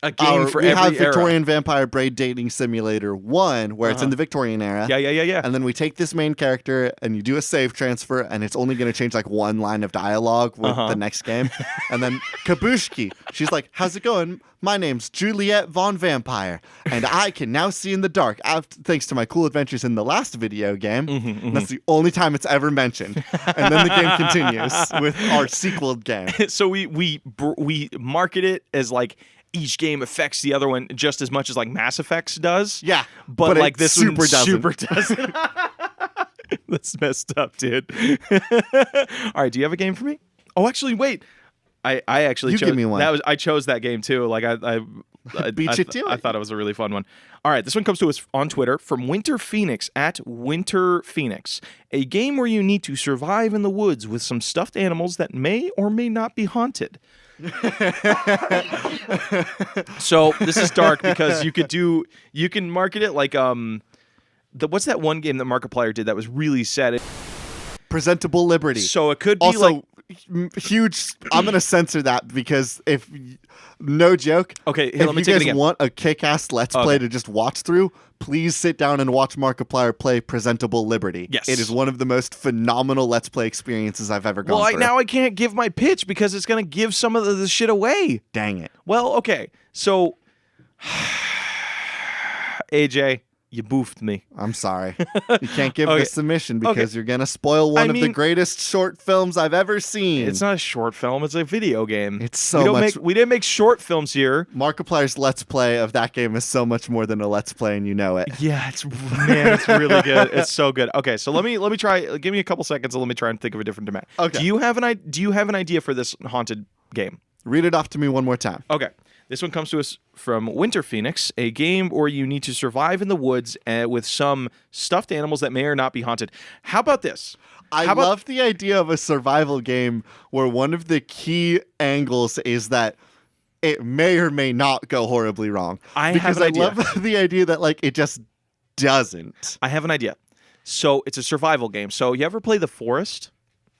a game for every era. We have Victorian era. Vampire Braid Dating Simulator 1, where it's in the Victorian era. Yeah. And then we take this main character and you do a save transfer, and it's only going to change like one line of dialogue with the next game. And then Kabushki, she's like, how's it going? My name's Juliet Von Vampire, and I can now see in the dark, thanks to my cool adventures in the last video game. And that's the only time it's ever mentioned. And then the game continues with our sequel game. So we market it as like, each game affects the other one just as much as like Mass Effects does. Yeah. But like this super doesn't. That's messed up, dude. All right, do you have a game for me? Oh, actually, wait. I actually chose, give me one. I chose that game too. Like I Beat you to I it. thought it was a really fun one. All right, this one comes to us on Twitter from Winter Phoenix at Winter Phoenix. A game where you need to survive in the woods with some stuffed animals that may or may not be haunted. So this is dark because you can market it like what's that one game that Markiplier did that was really sad? Presentable Liberty. So it could be also, like huge. I'm gonna censor that because no joke. Okay, here, if let me you take it guys again. want a kick-ass Let's Play to just watch through, please sit down and watch Markiplier play Presentable Liberty. Yes. It is one of the most phenomenal Let's Play experiences I've ever gone through. Now I can't give my pitch because it's gonna give some of the shit away. Dang it. Well, okay, so AJ, you boofed me. I'm sorry. You can't give the submission because you're going to spoil one of the mean, greatest short films I've ever seen. It's not a short film. It's a video game. It's so much. We didn't make short films here. Markiplier's Let's Play of that game is so much more than a Let's Play, and you know it. Yeah, it's really good. It's so good. Okay, so let me try. Give me a couple seconds and let me try and think of a different demand. Okay. Do you have an idea for this haunted game? Read it off to me one more time. Okay. This one comes to us from Winter Phoenix, a game where you need to survive in the woods with some stuffed animals that may or not be haunted. How about this? I love the idea of a survival game where one of the key angles is that it may or may not go horribly wrong. I love the idea that like it just doesn't. I have an idea. So it's a survival game. So you ever play The Forest?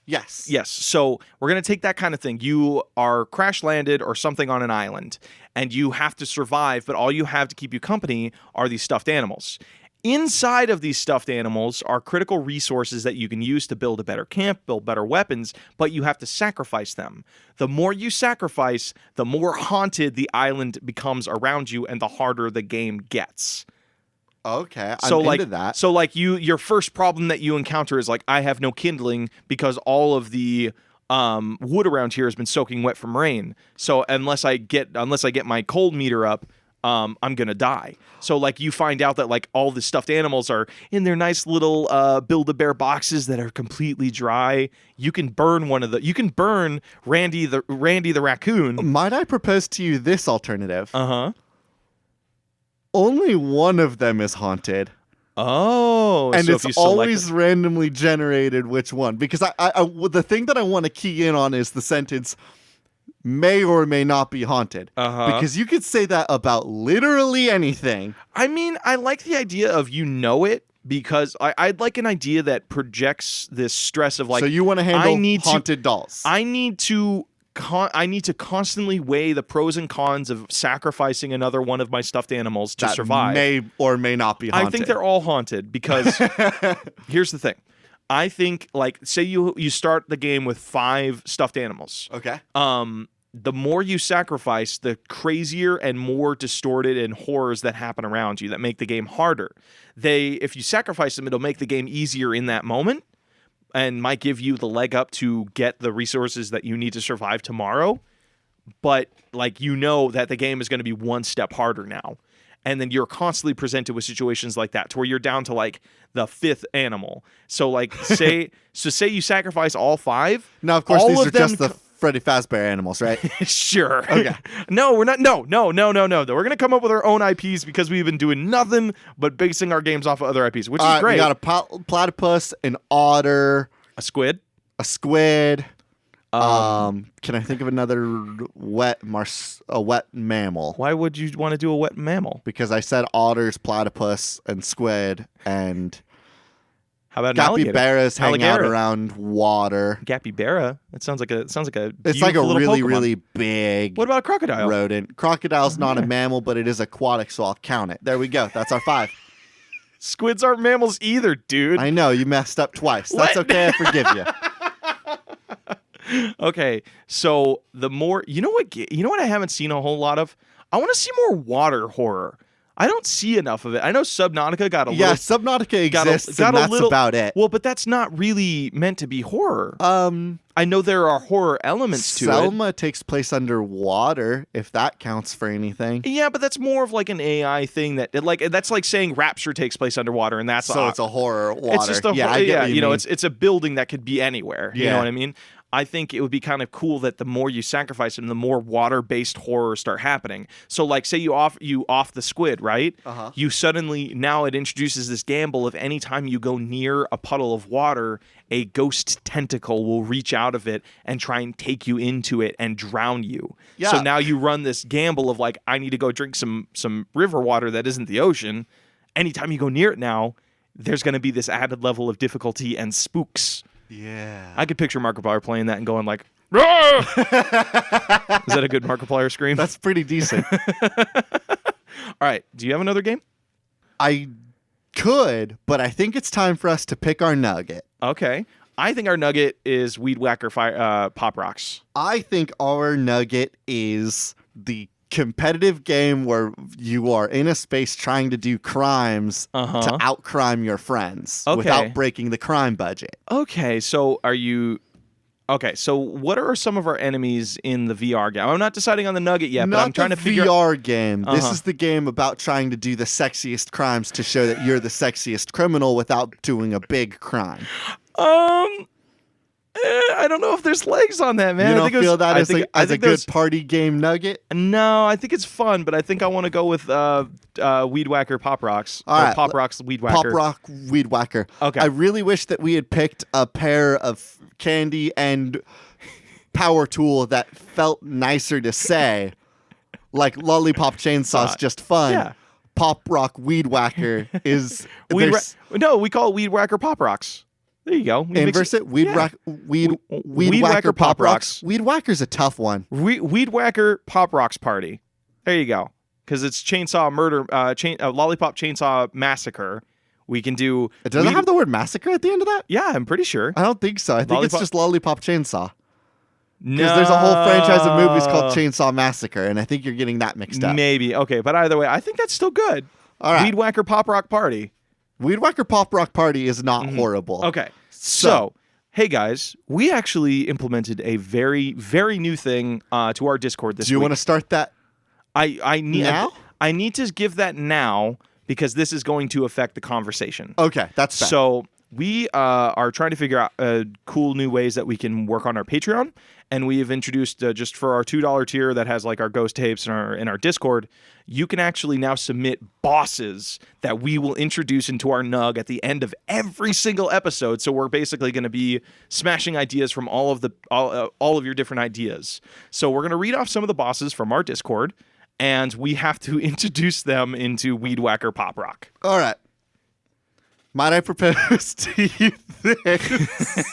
Yes. Yes. So we're going to take that kind of thing. You are crash landed or something on an island and you have to survive, but all you have to keep you company are these stuffed animals. Inside of these stuffed animals are critical resources that you can use to build a better camp, build better weapons, but you have to sacrifice them. The more you sacrifice, the more haunted the island becomes around you and the harder the game gets. Okay, I'm into that. So like your first problem that you encounter is like, I have no kindling because all of the wood around here has been soaking wet from rain. So unless I get my cold meter up, I'm gonna die. So like you find out that like all the stuffed animals are in their nice little Build-A-Bear boxes that are completely dry. You can burn Randy the raccoon. Might I propose to you this alternative? Uh-huh. Only one of them is haunted. Oh, and so it's always randomly generated which one. Because the thing that I want to key in on is the sentence may or may not be haunted. Because you could say that about literally anything. I mean, I like the idea of it because I'd like an idea that projects this stress of like. So you want to handle haunted dolls. I need to constantly weigh the pros and cons of sacrificing another one of my stuffed animals to survive. May or may not be haunted. I think they're all haunted because here's the thing. I think like say you start the game with 5 stuffed animals. Okay. The more you sacrifice, the crazier and more distorted and horrors that happen around you that make the game harder. If you sacrifice them, it'll make the game easier in that moment. And might give you the leg up to get the resources that you need to survive tomorrow. But, like, that the game is going to be one step harder now. And then you're constantly presented with situations like that to where you're down to, like, the 5th animal. So, like, say you sacrifice all 5. Now, of course, these are just the Freddy Fazbear animals, right? Sure. Okay. No, we're not. No. We're going to come up with our own IPs because we've been doing nothing but basing our games off of other IPs, which is great. We got a platypus, an otter, a squid. Can I think of another wet mammal? Why would you want to do a wet mammal? Because I said otters, platypus, and squid, and how about an alligator? Capybaras hang out around water. Capybara? It sounds like a. It's like a really, Pokemon. Really big. What about a crocodile? Rodent. Crocodile's not a mammal, but it is aquatic, so I'll count it. There we go. That's our 5. Squids aren't mammals either, dude. I know you messed up twice. That's okay. I forgive you. Okay, so the more you know what I haven't seen a whole lot of. I want to see more water horror. I don't see enough of it. I know Subnautica got a little. Yeah, Subnautica exists, and that's about it. Well, but that's not really meant to be horror. I know there are horror elements to it. Selma takes place underwater, if that counts for anything. Yeah, but that's more of like an AI thing that's like saying Rapture takes place underwater, and that's so it's a horror water. It's just a I get what you mean. it's a building that could be anywhere. You know what I mean? I think it would be kind of cool that the more you sacrifice him, the more water-based horrors start happening. So, like, say you off the squid, right? You suddenly, now it introduces this gamble of anytime you go near a puddle of water, a ghost tentacle will reach out of it and try and take you into it and drown you. Yeah. So now you run this gamble of, like, I need to go drink some river water that isn't the ocean. Anytime you go near it now, there's going to be this added level of difficulty and spooks. Yeah. I could picture Markiplier playing that and going like, "Rah!" Is that a good Markiplier scream? That's pretty decent. All right. Do you have another game? I could, but I think it's time for us to pick our nugget. Okay. I think our nugget is Weed-Wacker Pop Rocks. I think our nugget is the competitive game where you are in a space trying to do crimes to out-crime your friends without breaking the crime budget. Okay, so so what are some of our enemies in the VR game? I'm not deciding on the nugget yet, but I'm trying to figure out... Not the VR game. This is the game about trying to do the sexiest crimes to show that you're the sexiest criminal without doing a big crime. I don't know if there's legs on that, man. You don't feel that as a good party game nugget? No, I think it's fun, but I think I want to go with Weed-Wacker Pop Rocks. All right, Pop Rocks Weed-Wacker. Pop Rock Weed-Wacker. Okay. I really wish that we had picked a pair of candy and power tool that felt nicer to say. Like Lollipop Chainsaw's just fun. Yeah. Pop Rock Weed-Wacker is... No, we call it Weed-Wacker Pop Rocks. There you go. Inverse it. Weed-Wacker Pop Rocks. Weed-Wacker's a tough one. Weed-Wacker Pop Rocks Party. There you go. Because it's Chainsaw Murder, Lollipop Chainsaw Massacre. We can do... Does it have the word massacre at the end of that? Yeah, I'm pretty sure. I don't think so. I think it's just Lollipop Chainsaw. Because there's a whole franchise of movies called Chainsaw Massacre, and I think you're getting that mixed up. Maybe. Okay, but either way, I think that's still good. All right. Weed-Wacker Pop Rock Party. Weed-Wacker Pop Rock Party is not horrible. Okay. So, hey guys, we actually implemented a very, very new thing to our Discord this week. Do you want to start that I need now? I need to give that now because this is going to affect the conversation. Okay, that's fair. So we are trying to figure out cool new ways that we can work on our Patreon, and we have introduced just for our $2 tier that has like our ghost tapes and our Discord, you can actually now submit bosses that we will introduce into our nug at the end of every single episode. So we're basically going to be smashing ideas from all of your different ideas. So we're going to read off some of the bosses from our Discord, and we have to introduce them into Weed-Wacker Pop Rock. All right. Might I propose to you this?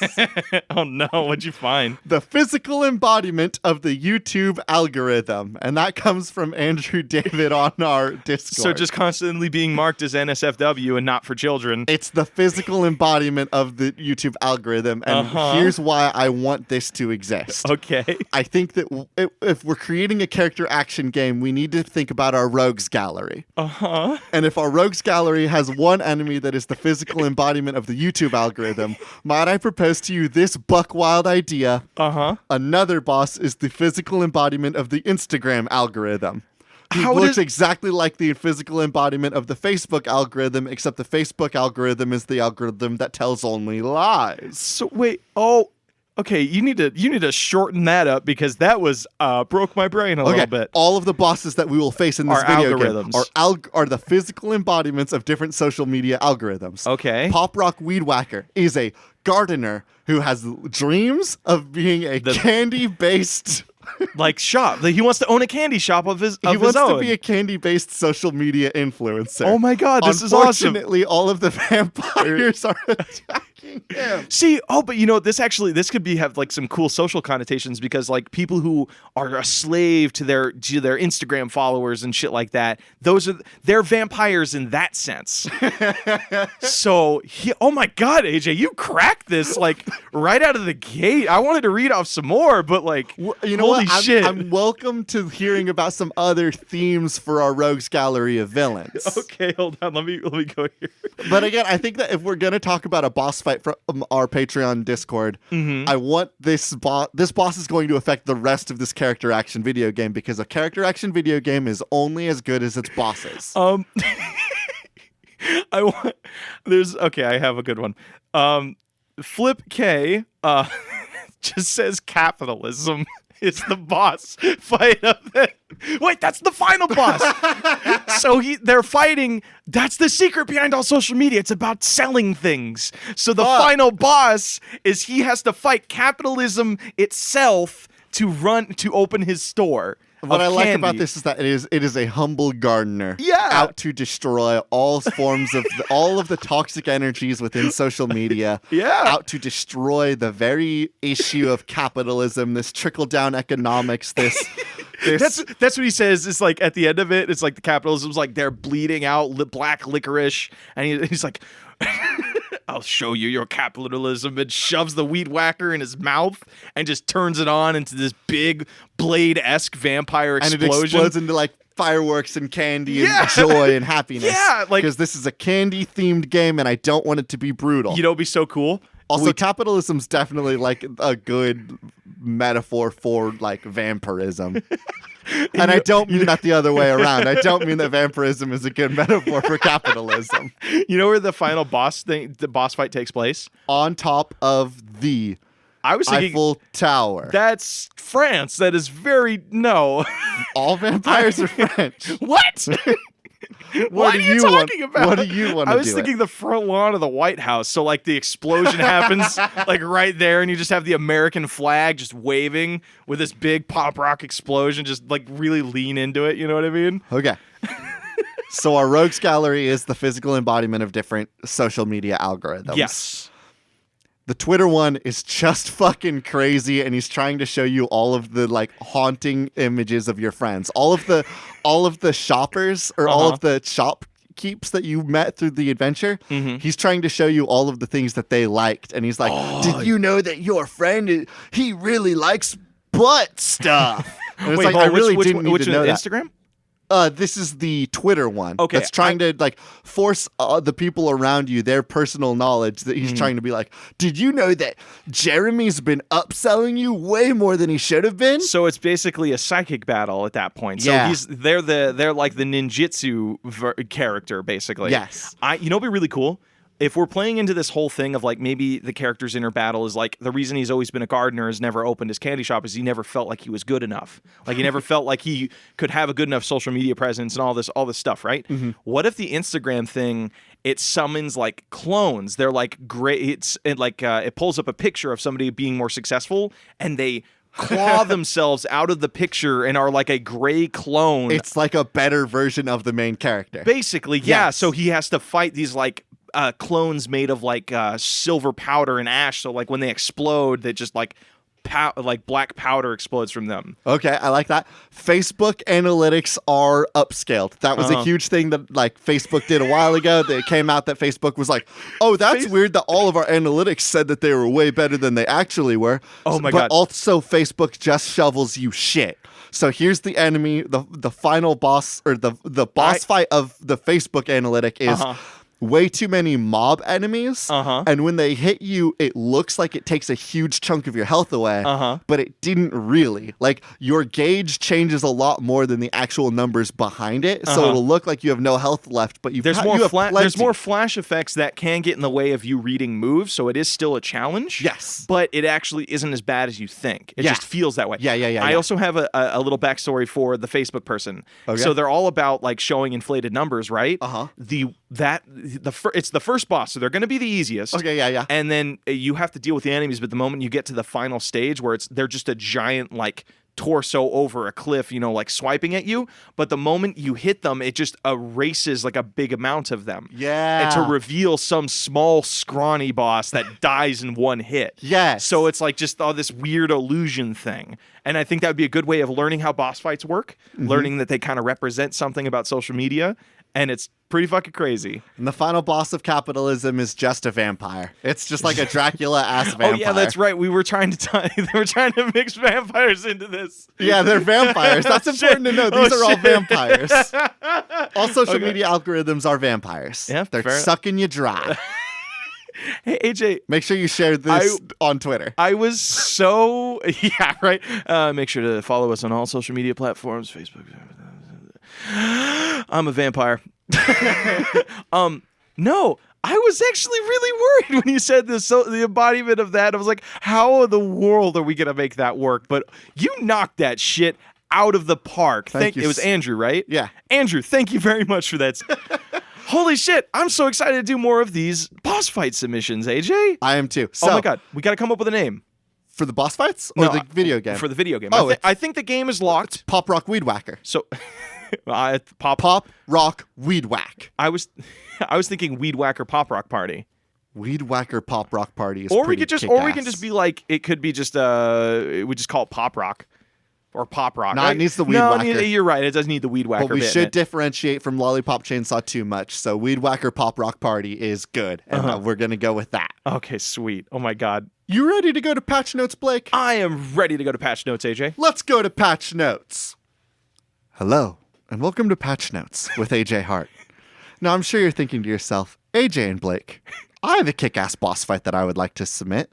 Oh no, what'd you find? The physical embodiment of the YouTube algorithm. And that comes from Andrew David on our Discord. So just constantly being marked as NSFW and not for children. It's the physical embodiment of the YouTube algorithm. And here's why I want this to exist. Okay. I think that if we're creating a character action game, we need to think about our rogues gallery. And if our rogues gallery has one enemy that is the physical embodiment of the YouTube algorithm, might I propose to you this buck wild idea? Another boss is the physical embodiment of the Instagram algorithm. He looks exactly like the physical embodiment of the Facebook algorithm, except the Facebook algorithm is the algorithm that tells only lies. So wait, okay, you need to shorten that up because that was broke my brain a little bit. All of the bosses that we will face in this video algorithms. game are the physical embodiments of different social media algorithms. Okay. Pop Rock Weed-Wacker is a gardener who has dreams of being a candy-based... like shop. He wants to own a candy shop of his own. He wants to be a candy-based social media influencer. Oh my god, this is awesome. Unfortunately, all of the vampires are attacking him. See, but you know, this could have like some cool social connotations because like people who are a slave to their Instagram followers and shit like that, they're vampires in that sense. So, oh my god, AJ, you cracked this like right out of the gate. I wanted to read off some more, but like, you know, holy shit. I'm welcome to hearing about some other themes for our rogues gallery of villains. Okay, hold on. Let me go here. But again, I think that if we're going to talk about a boss fight from our Patreon Discord, I want this boss. This boss is going to affect the rest of this character action video game because a character action video game is only as good as its bosses. I have a good one. Flip K just says capitalism is the boss fight of it. Wait, that's the final boss. So they're fighting. That's the secret behind all social media. It's about selling things. So the final boss is he has to fight capitalism itself to open his store. What I like about this is that it is a humble gardener out to destroy all forms of all of the toxic energies within social media. Out to destroy the very issue of capitalism, this trickle down economics, this that's what he says. It's like at the end of it, it's like the capitalism's like they're bleeding out black licorice, and he's like, I'll show you your capitalism, and shoves the Weed-Wacker in his mouth and just turns it on into this big Blade-esque vampire explosion. And it explodes into like fireworks and candy and joy and happiness. Because this is a candy-themed game and I don't want it to be brutal. You know what'd be so cool? Also, capitalism's definitely like a good metaphor for like vampirism. And I don't mean that the other way around. I don't mean that vampirism is a good metaphor for capitalism. You know where the final boss fight takes place? On top of the Eiffel Tower. That's France. That is no. All vampires are French. What? What are you talking about? What do you want to do? I was thinking the front lawn of the White House. So like the explosion happens like right there, and you just have the American flag just waving with this big pop rock explosion. Just like really lean into it. You know what I mean? Okay. So our rogues gallery is the physical embodiment of different social media algorithms. Yes. The Twitter one is just fucking crazy, and he's trying to show you all of the like haunting images of your friends, all of the shoppers or all of the shopkeeps that you met through the adventure. He's trying to show you all of the things that they liked, and he's like, "Did you know that your friend he really likes butt stuff?" And it's Wait, I really didn't need to know that. Instagram? This is the Twitter one. Okay, that's trying to like force the people around you their personal knowledge. That he's trying to be like, did you know that Jeremy's been upselling you way more than he should have been? So it's basically a psychic battle at that point. So they're like the ninjutsu character basically. Yes. You know what'd be really cool? If we're playing into this whole thing of like maybe the character's inner battle is like the reason he's always been a gardener, has never opened his candy shop, is he never felt like he was good enough. Like he never felt like he could have a good enough social media presence and all this stuff, right? What if the Instagram thing, it summons like clones? They're like great. It pulls up a picture of somebody being more successful, and they claw themselves out of the picture and are like a gray clone. It's like a better version of the main character. Basically, yeah. So he has to fight these like clones made of like silver powder and ash. So like when they explode, they just like black powder explodes from them. Okay, I like that. Facebook analytics are upscaled. That was a huge thing that like Facebook did a while ago. It came out that Facebook was like, oh, that's weird that all of our analytics said that they were way better than they actually were. Oh my God. But also Facebook just shovels you shit. So here's the enemy, the final boss, or the boss fight of the Facebook analytic is way too many mob enemies, and when they hit you, it looks like it takes a huge chunk of your health away, but it didn't really. Like, your gauge changes a lot more than the actual numbers behind it, so it'll look like you have no health left, but there's more flash effects that can get in the way of you reading moves, so it is still a challenge. Yes. But it actually isn't as bad as you think. It just feels that way. Yeah. I also have a little backstory for the Facebook person. Okay. So they're all about, like, showing inflated numbers, right? It's the first boss, so they're going to be the easiest. Okay, yeah. And then you have to deal with the enemies, but the moment you get to the final stage where they're just a giant like torso over a cliff, like swiping at you, but the moment you hit them, it just erases like a big amount of them. Yeah. And to reveal some small scrawny boss that dies in one hit. Yes. So it's like just this weird illusion thing. And I think that would be a good way of learning how boss fights work, learning that they kind of represent something about social media. And it's pretty fucking crazy. And the final boss of capitalism is just a vampire. It's just like a Dracula-ass vampire. Oh yeah, that's right. We were trying to mix vampires into this. Yeah, they're vampires. That's important to know. These are all vampires. All social media algorithms are vampires. Yeah, they're sucking you dry. Hey, AJ. Make sure you share this on Twitter. I was so... Yeah, right. Make sure to follow us on all social media platforms. Facebook. I'm a vampire. No, I was actually really worried when you said this. So the embodiment of that, I was like, how in the world are we going to make that work? But you knocked that shit out of the park. Thank you. It was Andrew, right? Yeah. Andrew, thank you very much for that. Holy shit. I'm so excited to do more of these boss fight submissions, AJ. I am too. So, oh my God. We got to come up with a name. For the boss fights or the video game? For the video game. Oh, I think the game is locked. Pop Rock Weed-Wacker. So, Pop Rock Weed-Whack. I was thinking Weed-Wacker Pop Rock Party. Weed-Wacker Pop Rock Party is or we pretty could just kick-ass. be like, it could be just we just call it Pop Rock or Pop Rock. No, right? it needs the Weed-Wacker. No, you're right. It does need the Weed-Wacker. But we bit in should it. differentiate from Lollipop Chainsaw too much. So Weed-Wacker Pop Rock Party is good, and we're gonna go with that. Okay, sweet. Oh my God. You ready to go to patch notes, Blake? I am ready to go to patch notes, AJ. Let's go to patch notes. Hello, and welcome to Patch Notes with AJ Hart. Now, I'm sure you're thinking to yourself, AJ and Blake, I have a kick-ass boss fight that I would like to submit.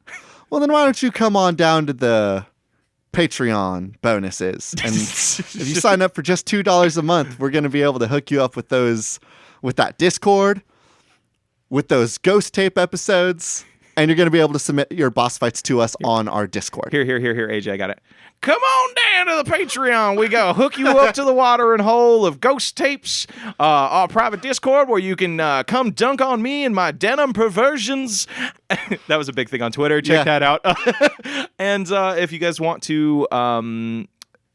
Well, then why don't you come on down to the Patreon bonuses? And if you sign up for just $2 a month, we're going to be able to hook you up with that Discord, with those ghost tape episodes, and you're going to be able to submit your boss fights to us on our Discord. Here, AJ, I got it. Come on down to the Patreon. We go hook you up to the watering hole of ghost tapes, our private Discord where you can come dunk on me and my denim perversions. That was a big thing on Twitter. Check that out. And if you guys want to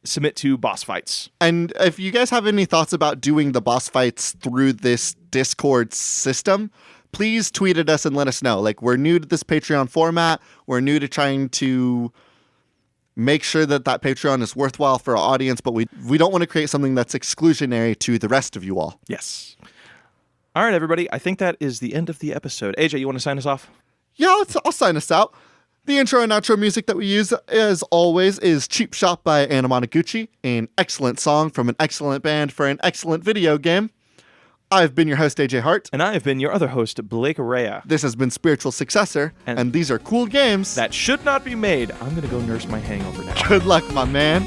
submit to boss fights. And if you guys have any thoughts about doing the boss fights through this Discord system, please tweet at us and let us know. Like, we're new to this Patreon format. We're new to trying to make sure that Patreon is worthwhile for our audience, but we don't want to create something that's exclusionary to the rest of you all. Yes. All right, everybody. I think that is the end of the episode. AJ, you want to sign us off? Yeah, I'll sign us out. The intro and outro music that we use, as always, is Cheap Shop by Anna Monoguchi, an excellent song from an excellent band for an excellent video game. I've been your host, AJ Hart. And I have been your other host, Blake Araya. This has been Spiritual Successor, and these are cool games that should not be made. I'm going to go nurse my hangover now. Good luck, my man.